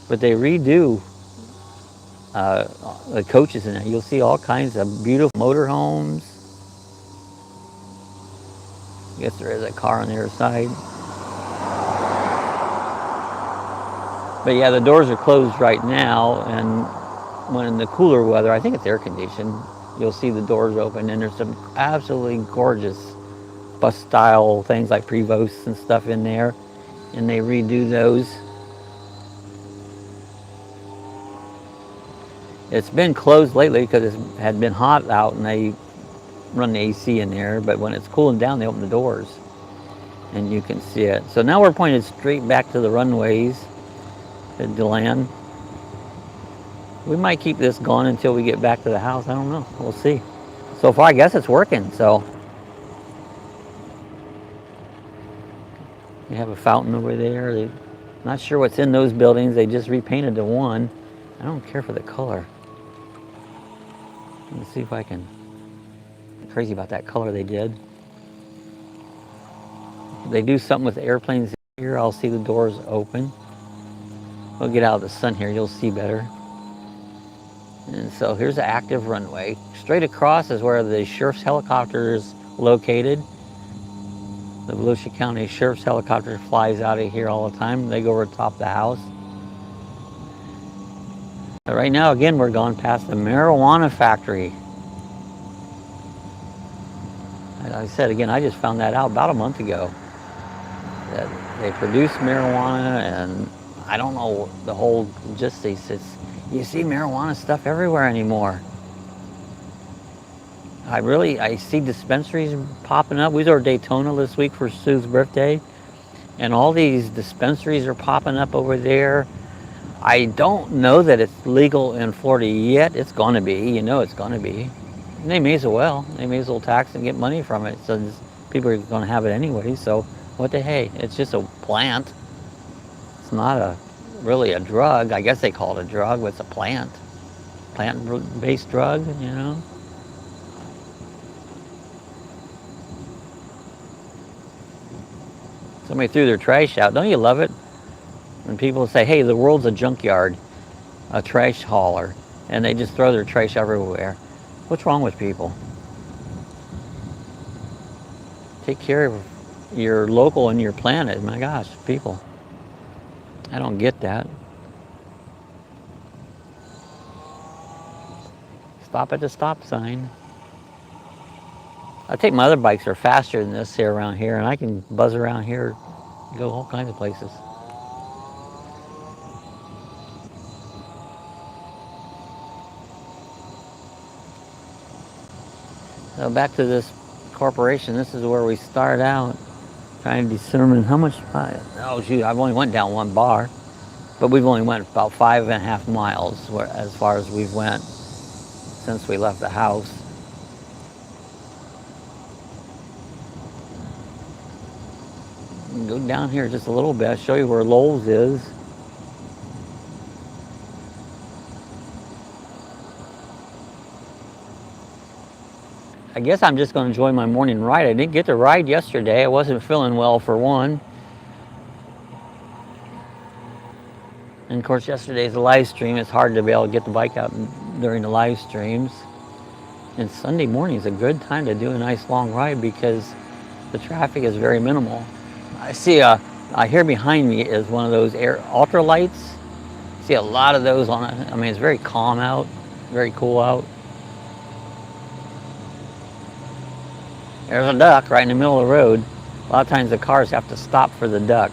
A: But they redo the coaches in there. You'll see all kinds of beautiful motorhomes. I guess there is a car on the other side. But yeah, the doors are closed right now, and when in the cooler weather, I think it's air conditioned, you'll see the doors open, and there's some absolutely gorgeous bus style things like Prevost and stuff in there, and they redo those. It's been closed lately because it had been hot out and they run the AC in there, but when it's cooling down, they open the doors and you can see it. So now we're pointed straight back to the runways at DeLand. We might keep this going until we get back to the house. I don't know. We'll see. So far, I guess it's working. So you have a fountain over there. They're not sure what's in those buildings. They just repainted the one. I don't care for the color. Let's see if I can. I'm crazy about that color they did. If they do something with the airplanes here, I'll see the doors open. We'll get out of the sun here. You'll see better. And so here's the active runway. Straight across is where the sheriff's helicopter is located. The Volusia County Sheriff's helicopter flies out of here all the time. They go over the top of the house. But right now, again, we're going past the marijuana factory. Like I said, again, I just found that out about a month ago. That they produce marijuana, and I don't know the whole gist. You see marijuana stuff everywhere anymore. I see dispensaries popping up. We were at Daytona this week for Sue's birthday, and all these dispensaries are popping up over there. I don't know that it's legal in Florida yet. It's going to be, you know it's going to be. And they may as well. They may as well tax and get money from it. So people are going to have it anyway. So what the hey? It's just a plant. It's not really a drug. I guess they call it a drug, but it's a plant. Plant-based drug, you know. Somebody threw their trash out. Don't you love it? When people say, hey, the world's a junkyard, a trash hauler, and they just throw their trash everywhere. What's wrong with people? Take care of your local and your planet. My gosh, people. I don't get that. Stop at the stop sign. I take my other bikes are faster than this here around here, and I can buzz around here, go all kinds of places. So back to this corporation, this is where we start out, trying to determine how much, oh shoot, I've only went down one bar, but we've only went about 5.5 miles as far as we've went since we left the house. Go down here just a little bit, show you where Lowell's is. I guess I'm just going to enjoy my morning ride. I didn't get to ride yesterday. I wasn't feeling well for one. And of course, yesterday's a live stream. It's hard to be able to get the bike out during the live streams. And Sunday morning is a good time to do a nice long ride because the traffic is very minimal. I see here behind me is one of those ultra lights. See a lot of those on it. I mean, it's very calm out, very cool out. There's a duck right in the middle of the road. A lot of times the cars have to stop for the duck.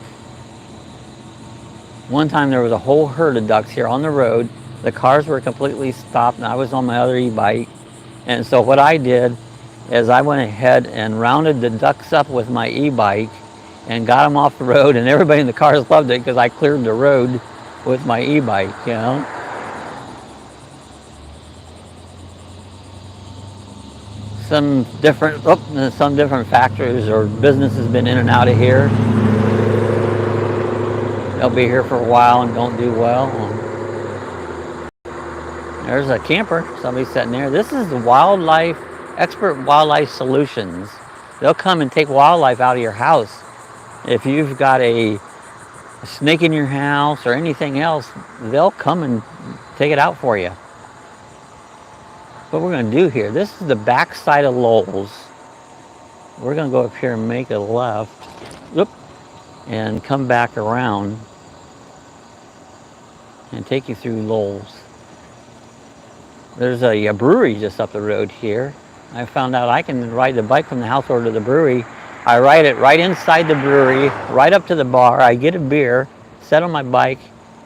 A: One time there was a whole herd of ducks here on the road. The cars were completely stopped, and I was on my other e-bike. And so what I did is I went ahead and rounded the ducks up with my e-bike and got them off the road, and everybody in the cars loved it because I cleared the road with my e-bike, you know. Some different factories or businesses been in and out of here. They'll be here for a while and don't do well. There's a camper, somebody sitting there. This is the Expert Wildlife Solutions. They'll come and take wildlife out of your house. If you've got a snake in your house or anything else, they'll come and take it out for you. What we're going to do here, this is the back side of Lowell's. We're going to go up here and make a left, and come back around. and take you through Lowell's. There's a brewery just up the road here. I found out I can ride the bike from the house over to the brewery. I ride it right inside the brewery, right up to the bar. I get a beer, set on my bike,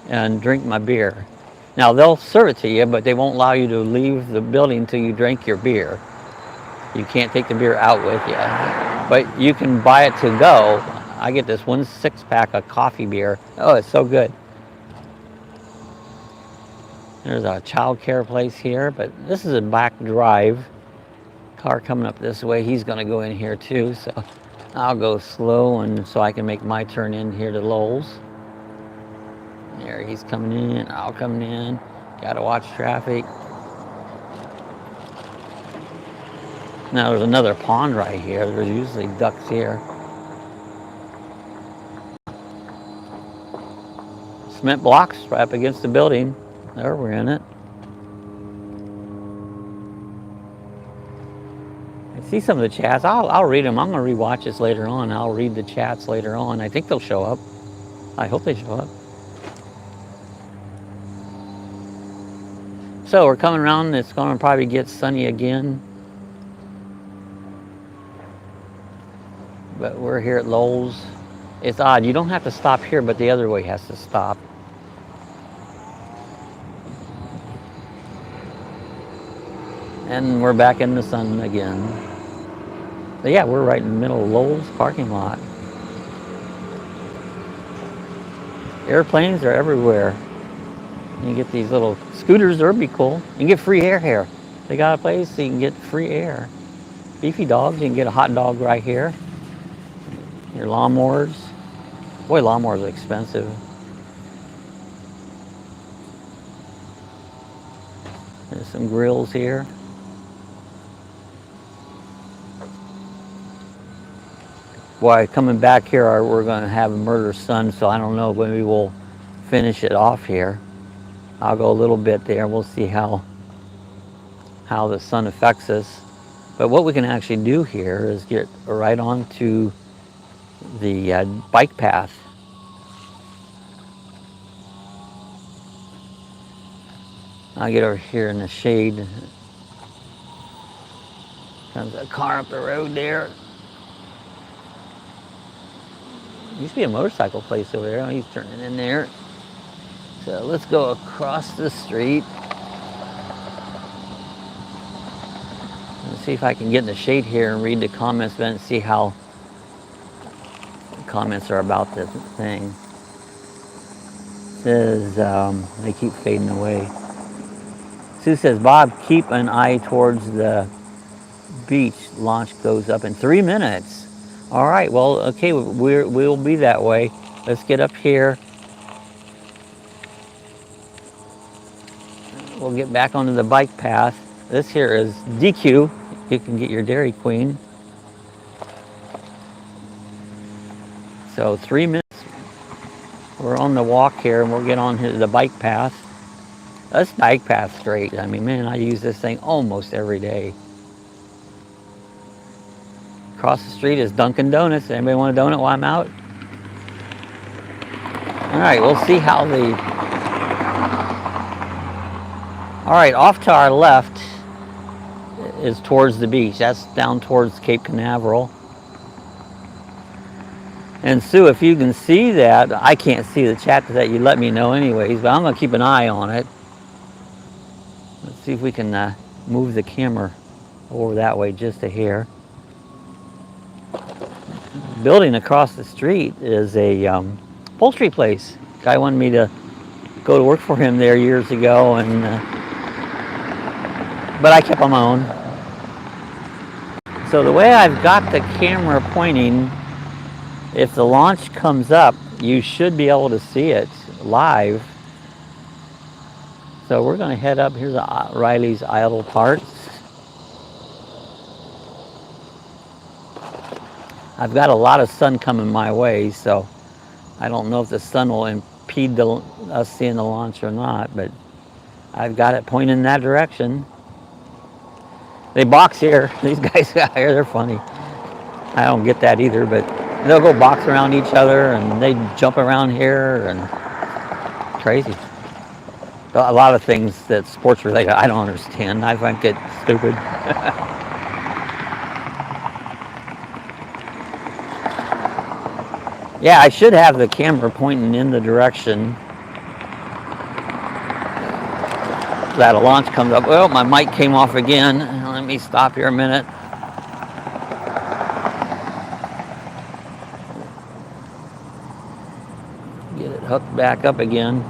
A: and drink my beer. Now, they'll serve it to you, but they won't allow you to leave the building until you drink your beer. You can't take the beer out with you, but you can buy it to go. I get this 1 6-pack of coffee beer. Oh, it's so good. There's a child care place here, but this is a back drive. Car coming up this way, he's gonna go in here too, so I'll go slow and so I can make my turn in here to Lowell's. There, he's coming in, I'll come in. Gotta watch traffic. Now there's another pond right here. There's usually ducks here. Cement blocks right up against the building. There, we're in it. I see some of the chats. I'll read them. I'm going to rewatch this later on. I'll read the chats later on. I think they'll show up. I hope they show up. So we're coming around. It's going to probably get sunny again. But we're here at Lowell's. It's odd. You don't have to stop here, but the other way has to stop. And we're back in the sun again. But yeah, we're right in the middle of Lowell's parking lot. Airplanes are everywhere. You get these little scooters, that'd be cool. You can get free air here. They got a place so you can get free air. Beefy dogs, you can get a hot dog right here. Your lawnmowers. Boy, lawnmowers are expensive. There's some grills here. Boy, coming back here, we're going to have a murder sun, so I don't know, maybe we'll finish it off here. I'll go a little bit there. We'll see how the sun affects us. But what we can actually do here is get right onto the bike path. I'll get over here in the shade. Comes a car up the road there. Used to be a motorcycle place over there. Oh, he's turning in there. So let's go across the street. Let's see if I can get in the shade here and read the comments and see how the comments are about this thing. It says, they keep fading away. Sue says, Bob, keep an eye towards the beach. Launch goes up in 3 minutes. All right, well, okay, we'll be that way. Let's get up here. We'll get back onto the bike path. This here is DQ. You can get your Dairy Queen. So 3 minutes. We're on the walk here, and we'll get on the bike path. This bike path's great. I mean, man, I use this thing almost every day. Across the street is Dunkin' Donuts. Anybody want a donut while I'm out? All right, we'll see how all right, off to our left is towards the beach. That's down towards Cape Canaveral. And Sue, if you can see that, I can't see the chat that you let me know anyways, but I'm gonna keep an eye on it. Let's see if we can move the camera over that way just a hair. Building across the street is a poultry place. Guy wanted me to go to work for him there years ago, and but I kept on my own. So the way I've got the camera pointing, if the launch comes up, you should be able to see it live. So we're going to head up. Here's Riley's Idle Parts. I've got a lot of sun coming my way, so I don't know if the sun will impede us seeing the launch or not, but I've got it pointing in that direction. They box here. These guys out here, they're funny. I don't get that either, but they'll go box around each other, and they jump around here, and crazy. A lot of things that sports related I don't understand. I find it stupid. Yeah, I should have the camera pointing in the direction that a launch comes up. Well, my mic came off again. Let me stop here a minute. Get it hooked back up again.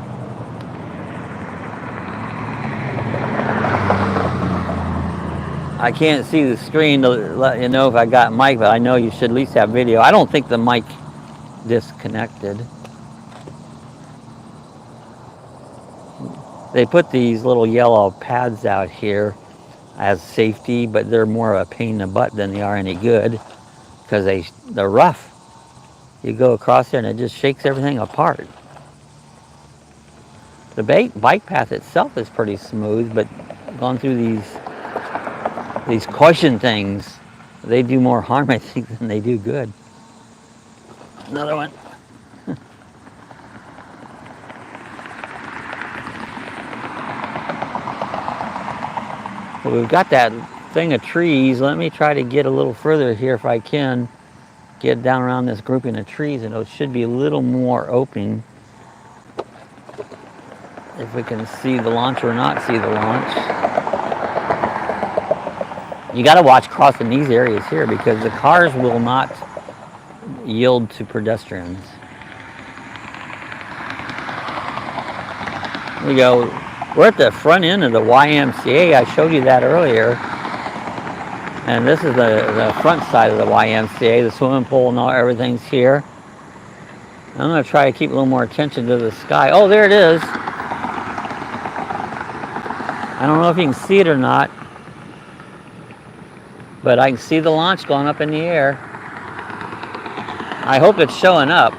A: I can't see the screen to let you know if I got mic, but I know you should at least have video. I don't think the mic disconnected. They put these little yellow pads out here as safety, but they're more of a pain in the butt than they are any good because they're rough. You go across there and it just shakes everything apart. The bike path itself is pretty smooth, but going through these cushion things, they do more harm, I think, than they do good. Another one. Well, we've got that thing of trees. Let me try to get a little further here if I can. Get down around this grouping of trees, and it should be a little more open. If we can see the launch or not see the launch. You got to watch crossing these areas here because the cars will not yield to pedestrians. Here we go. We're at the front end of the YMCA. I showed you that earlier. And this is the front side of the YMCA. The swimming pool and all, everything's here. I'm going to try to keep a little more attention to the sky. Oh, there it is. I don't know if you can see it or not, but I can see the launch going up in the air. I hope it's showing up.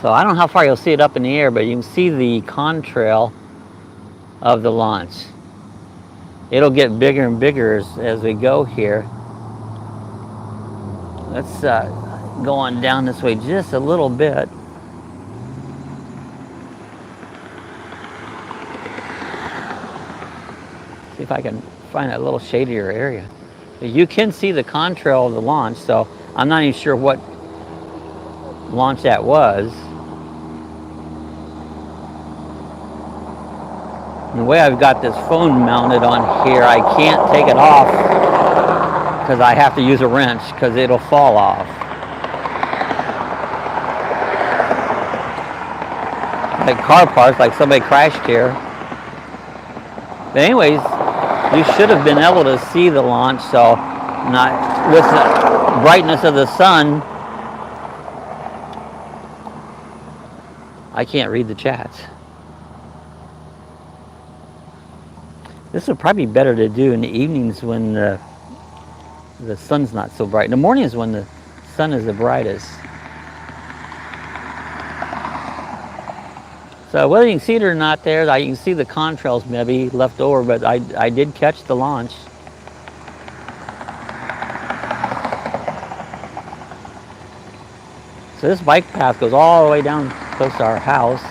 A: So I don't know how far you'll see it up in the air, but you can see the contrail of the launch. It'll get bigger and bigger as we go here. Let's go on down this way just a little bit. See if I can find a little shadier area. You can see the contrail of the launch, so I'm not even sure what launch that was. And the way I've got this phone mounted on here, I can't take it off because I have to use a wrench because it'll fall off. Like car parts, like somebody crashed here. But anyways, you should have been able to see the launch, so not with the brightness of the sun, I can't read the chats. This would probably be better to do in the evenings when the sun's not so bright. In the morning is when the sun is the brightest. So whether you can see it or not there, you can see the contrails maybe left over, but I did catch the launch. So this bike path goes all the way down close to our house.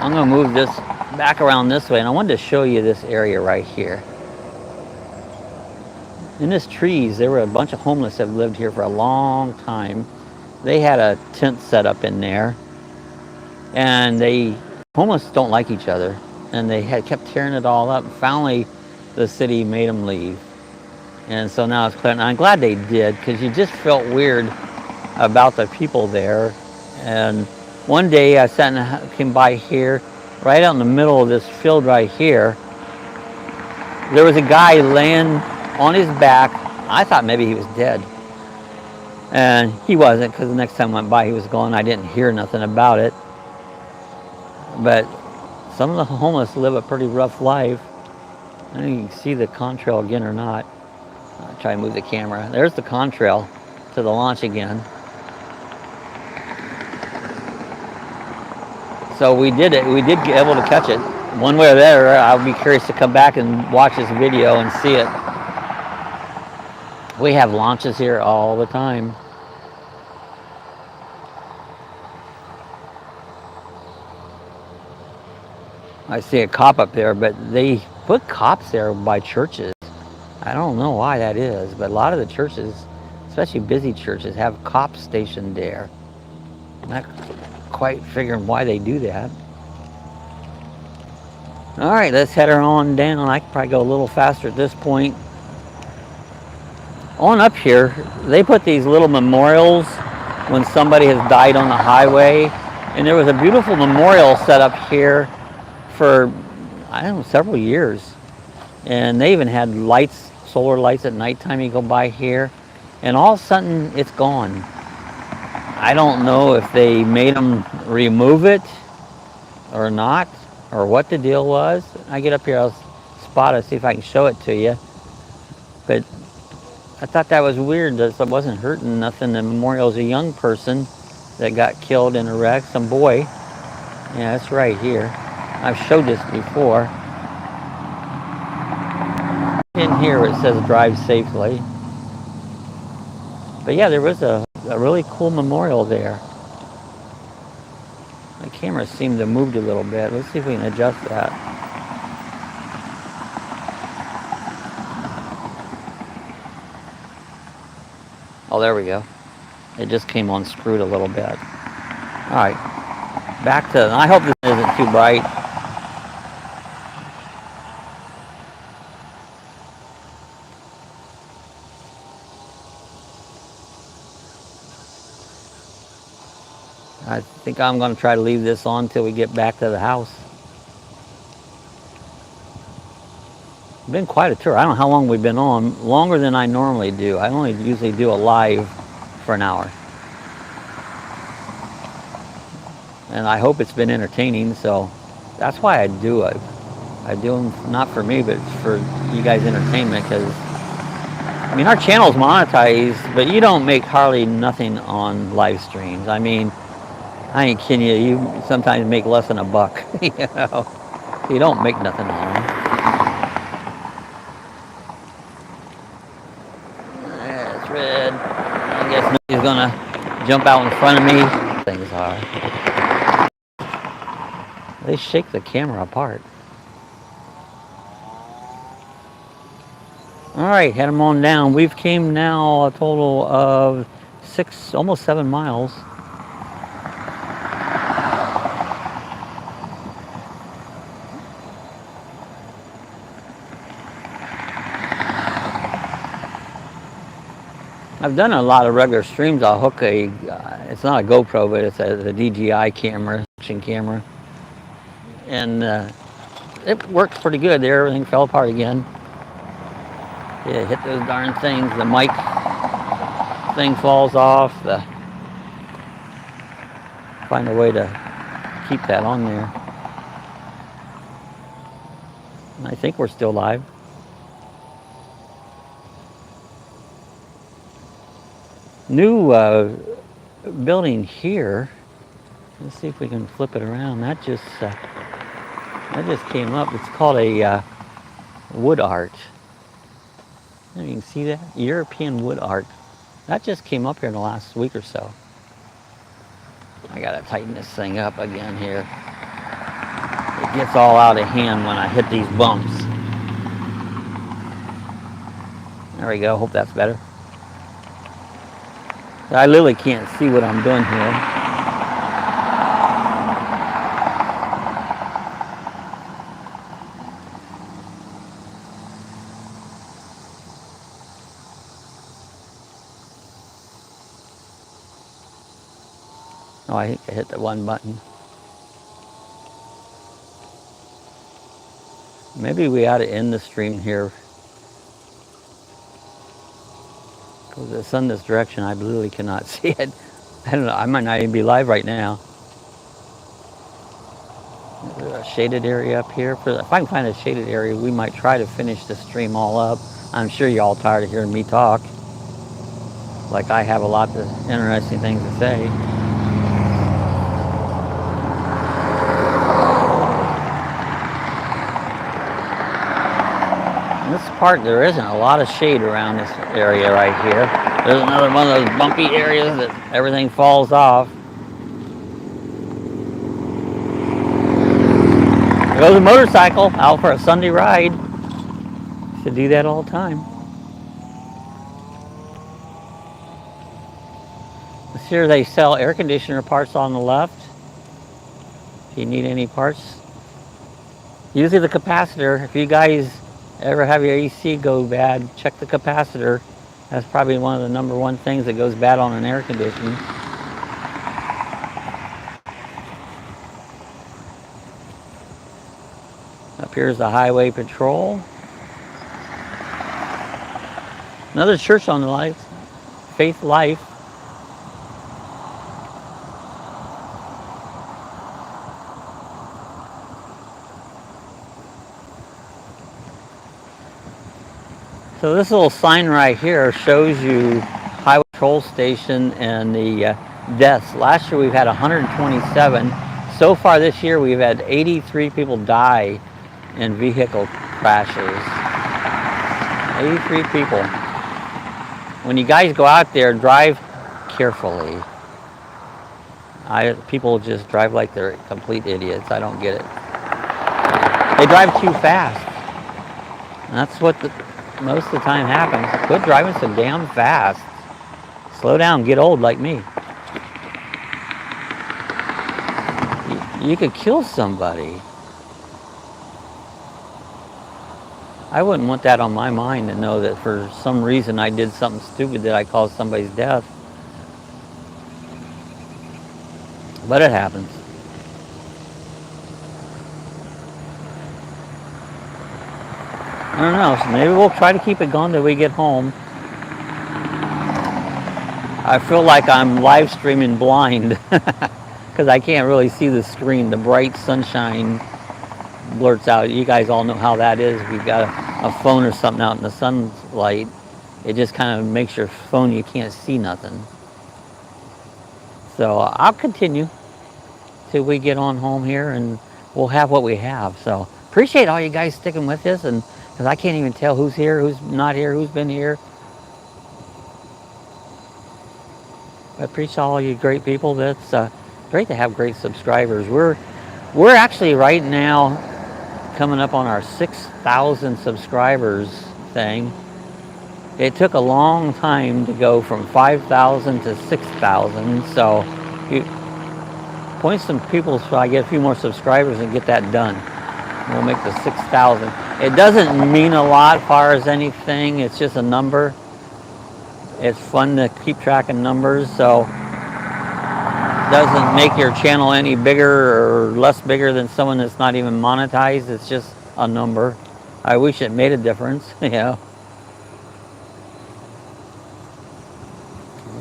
A: I'm going to move this back around this way, and I wanted to show you this area right here. In this trees, there were a bunch of homeless that have lived here for a long time. They had a tent set up in there, and homeless don't like each other, and they had kept tearing it all up. Finally, the city made them leave, and so now it's clear. And I'm glad they did, because you just felt weird about the people there. And one day I came by here, right out in the middle of this field right here. There was a guy laying on his back. I thought maybe he was dead. And he wasn't, because the next time I went by he was gone. I didn't hear nothing about it. But some of the homeless live a pretty rough life. I don't know if you can see the contrail again or not. I'll try to move the camera. There's the contrail to the launch again. So we did it. We did get able to catch it. One way or the other, I'll be curious to come back and watch this video and see it. We have launches here all the time. I see a cop up there, but they put cops there by churches. I don't know why that is, but a lot of the churches, especially busy churches, have cops stationed there. I'm not quite figuring why they do that. All right, let's head her on down. I could probably go a little faster at this point. On up here, they put these little memorials when somebody has died on the highway. And there was a beautiful memorial set up here for, I don't know, several years. And they even had lights, solar lights at nighttime. You go by here, and all of a sudden it's gone. I don't know if they made them remove it or not, or what the deal was. I get up here, I'll spot it, see if I can show it to you. But I thought that was weird that it wasn't hurting nothing. The memorial is a young person that got killed in a wreck, some boy. Yeah, that's right here. I've showed this before. In here it says drive safely. But yeah, there was a really cool memorial there. My camera seemed to have moved a little bit. Let's see if we can adjust that. Oh, there we go. It just came unscrewed a little bit. All right, back to, I hope this isn't too bright. I think I'm going to try to leave this on until we get back to the house. It's been quite a tour. I don't know how long we've been on. Longer than I normally do. I only usually do a live for an hour. And I hope it's been entertaining, so that's why I do it. I do them not for me, but for you guys' entertainment, because I mean, our channel's monetized, but you don't make hardly nothing on live streams. I mean, I ain't kidding you. You sometimes make less than $1. You know, you don't make nothing on them. Yeah, it's red. I guess nobody's gonna jump out in front of me. Things are. They shake the camera apart. All right, head them on down. We've came now a total of 6, almost 7 miles. I've done a lot of regular streams. I'll hook a, it's not a GoPro, but it's a DJI camera, action camera. And it works pretty good there. Everything fell apart again. Yeah, hit those darn things. The mic thing falls off. Find a way to keep that on there. I think we're still live. New building here. Let's see if we can flip it around. That just came up. It's called a wood art. You can see that European wood art. That just came up here in the last week or so. I gotta tighten this thing up again here. It gets all out of hand when I hit these bumps. There we go. Hope that's better. I literally can't see what I'm doing here. Oh, I think I hit the one button. Maybe we ought to end the stream here. Because the sun this direction, I literally cannot see it. I don't know, I might not even be live right now. There's a shaded area up here. If I can find a shaded area, we might try to finish the stream all up. I'm sure you're all tired of hearing me talk. Like I have a lot of interesting things to say. Let's part, there isn't a lot of shade around this area right here. There's another one of those bumpy areas that everything falls off. There goes a motorcycle out for a Sunday ride. Should do that all the time. Here they sell air conditioner parts on the left. If you need any parts. Usually the capacitor, if you guys ever have your AC go bad, check the capacitor. That's probably one of the #1 things that goes bad on an air conditioner. Up here's the highway patrol. Another church on the light, Faith Life. So this little sign right here shows you highway patrol station and the deaths. Last year we've had 127. So far this year we've had 83 people die in vehicle crashes. 83 people. When you guys go out there, drive carefully. People just drive like they're complete idiots. I don't get it. They drive too fast. And that's what most of the time happens. Quit driving so damn fast. Slow down, get old like me. You could kill somebody. I wouldn't want that on my mind to know that for some reason I did something stupid that I caused somebody's death. But it happens. I don't know, so maybe we'll try to keep it going till we get home. I feel like I'm live streaming blind because I can't really see the screen. The bright sunshine blurts out. You guys all know how that is. If you've got a phone or something out in the sunlight, it just kind of makes your phone, you can't see nothing. So I'll continue till we get on home here and we'll have what we have. So appreciate all you guys sticking with us, and because I can't even tell who's here, who's not here, who's been here. I appreciate all you great people. That's great to have great subscribers. We're actually right now coming up on our 6,000 subscribers thing. It took a long time to go from 5,000 to 6,000. So you point some people so I get a few more subscribers and get that done. We'll make the 6,000. It doesn't mean a lot as far as anything. It's just a number. It's fun to keep track of numbers, so it doesn't make your channel any bigger or less bigger than someone that's not even monetized. It's just a number. I wish it made a difference, you know.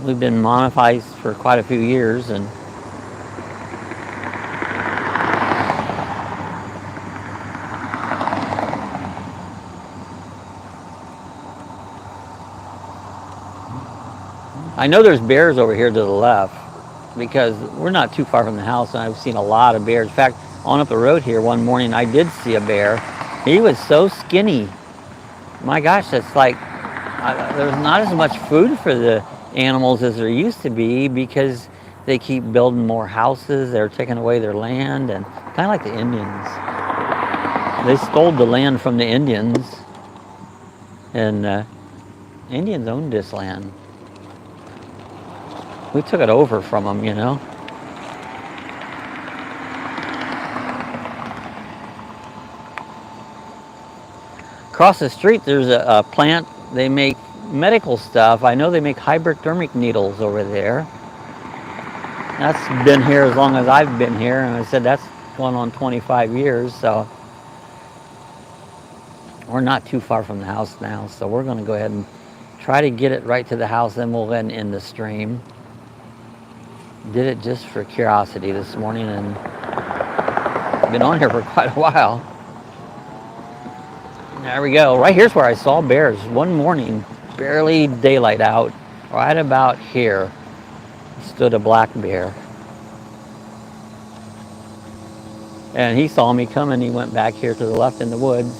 A: We've been monetized for quite a few years, and I know there's bears over here to the left because we're not too far from the house, and I've seen a lot of bears. In fact, on up the road here one morning, I did see a bear. He was so skinny. My gosh, it's like there's not as much food for the animals as there used to be because they keep building more houses. They're taking away their land, and kind of like the Indians. They stole the land from the Indians, and Indians owned this land. We took it over from them, you know. Across the street, there's a plant. They make medical stuff. I know they make hypodermic needles over there. That's been here as long as I've been here, and I said that's going on 25 years, so we're not too far from the house now, so we're going to go ahead and try to get it right to the house, then we'll then end the stream. Did it just for curiosity this morning, and been on here for quite a while. There we go. Right here's where I saw bears one morning, barely daylight out. Right about here stood a black bear. And he saw me coming. He went back here to the left in the woods.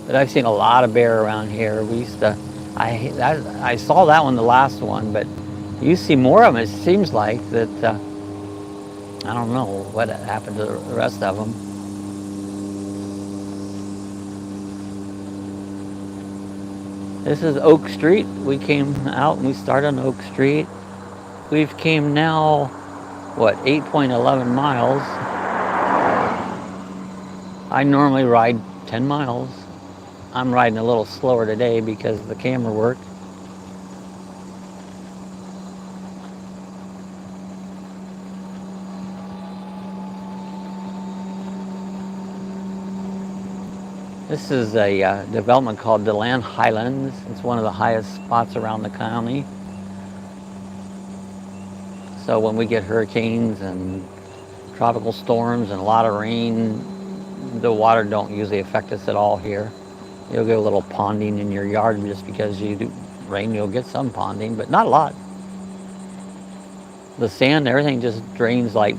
A: But I've seen a lot of bear around here. We used to, I saw that one, the last one, but you see more of them. It seems like that. I don't know what happened to the rest of them. This is Oak Street. We came out and we started on Oak Street. We've came now, what, 8.11 miles. I normally ride 10 miles. I'm riding a little slower today because of the camera work. This is a development called DeLand Highlands. It's one of the highest spots around the county. So when we get hurricanes and tropical storms and a lot of rain, the water don't usually affect us at all here. You'll get a little ponding in your yard just because you do rain, you'll get some ponding, but not a lot. The sand, everything just drains like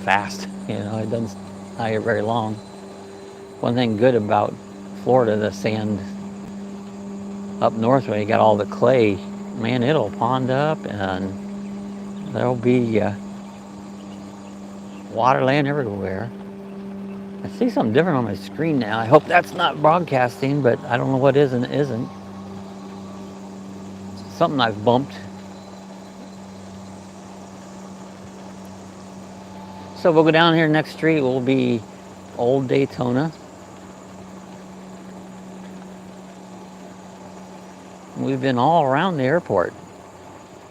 A: fast. You know, it doesn't stay here very long. One thing good about Florida, the sand up north where you got all the clay, man, it'll pond up and there'll be water laying everywhere. I see something different on my screen now. I hope that's not broadcasting, but I don't know what is and isn't. Something I've bumped. So we'll go down here next street. Will be Old Daytona. We've been all around the airport.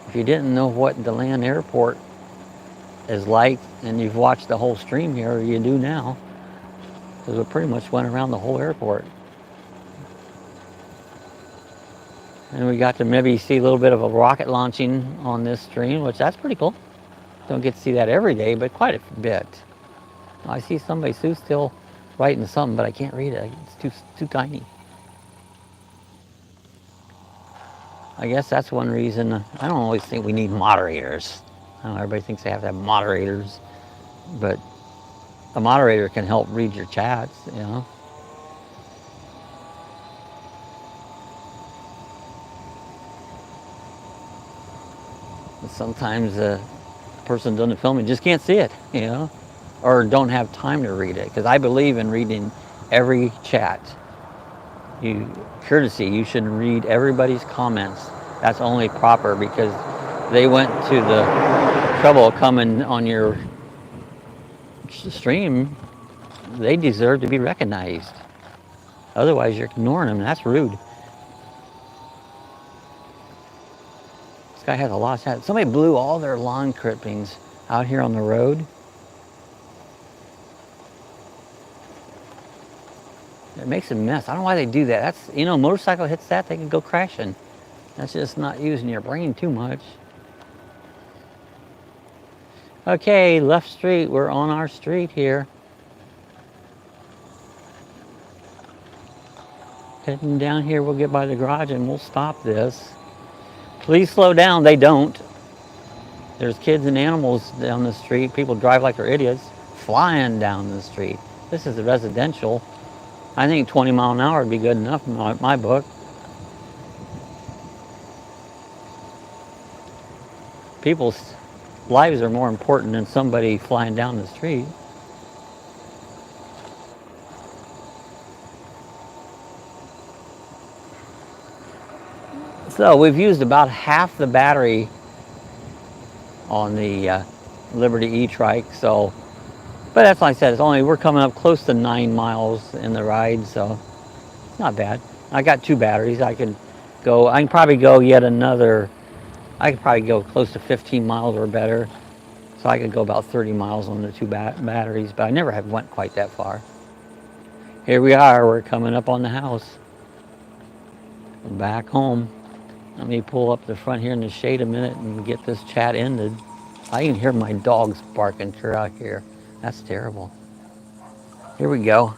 A: If you didn't know what DeLand Airport is like and you've watched the whole stream here, you do now. Because we pretty much went around the whole airport. And we got to maybe see a little bit of a rocket launching on this stream, which that's pretty cool. Don't get to see that every day, but quite a bit. I see somebody, Sue's still writing something, but I can't read it. It's too tiny. I guess that's one reason. I don't always think we need moderators. I know everybody thinks they have to have moderators, but a moderator can help read your chats, you know. But sometimes a person doesn't film it, just can't see it, you know, or don't have time to read it. Because I believe in reading every chat. Courtesy, you should read everybody's comments. That's only proper because they went to the trouble of coming on your stream. They deserve to be recognized. Otherwise, you're ignoring them. That's rude. This guy has a lot of chat. Somebody blew all their lawn clippings out here on the road. It makes a mess. I don't know why they do that. That's, you know, motorcycle hits that, they can go crashing. That's just not using your brain too much. Okay, left street. We're on our street here. Heading down here, we'll get by the garage and we'll stop this. Please slow down. They don't. There's kids and animals down the street. People drive like they're idiots, flying down the street. This is a residential. I think 20 mile an hour would be good enough in my book. People's lives are more important than somebody flying down the street. So we've used about half the battery on the Liberty E-Trike, so, but that's like I said, we're coming up close to 9 miles in the ride, so it's not bad. I got 2 batteries. I can probably go yet another, I could probably go close to 15 miles or better. So I could go about 30 miles on the 2 batteries, but I never have went quite that far. Here we are, we're coming up on the house. Back home. Let me pull up the front here in the shade a minute and get this chat ended. I can hear my dogs barking out here. That's terrible. Here we go.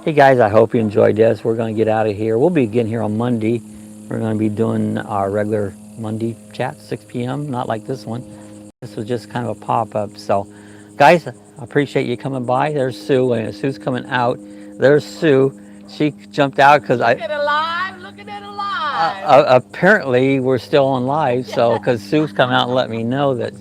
A: Hey guys, I hope you enjoyed this. We're going to get out of here. We'll be getting here on Monday. We're going to be doing our regular Monday chat, 6 p.m., not like this one. This was just kind of a pop-up. So, guys, I appreciate you coming by. There's Sue. Sue's coming out. There's Sue. She jumped out because
B: Look at it live. Looking at it live.
A: apparently we're still on live. So because Sue's come out and let me know that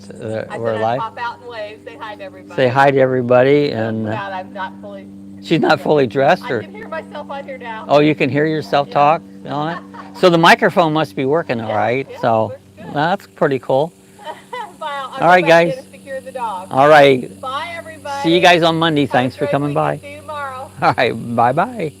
A: we're live.
B: Pop out and wave. Say hi to everybody.
A: Say hi to everybody. And
B: I'm not fully.
A: she's not fully dressed, or
B: I can hear myself on here now.
A: oh, you can hear yourself talk on it. So the microphone must be working all right. So that's pretty cool.
B: All
A: right, guys.
B: Secure the dog.
A: All right.
B: Bye, everybody.
A: See you guys on Monday. Thanks for coming by.
B: See you tomorrow.
A: All right. Bye bye.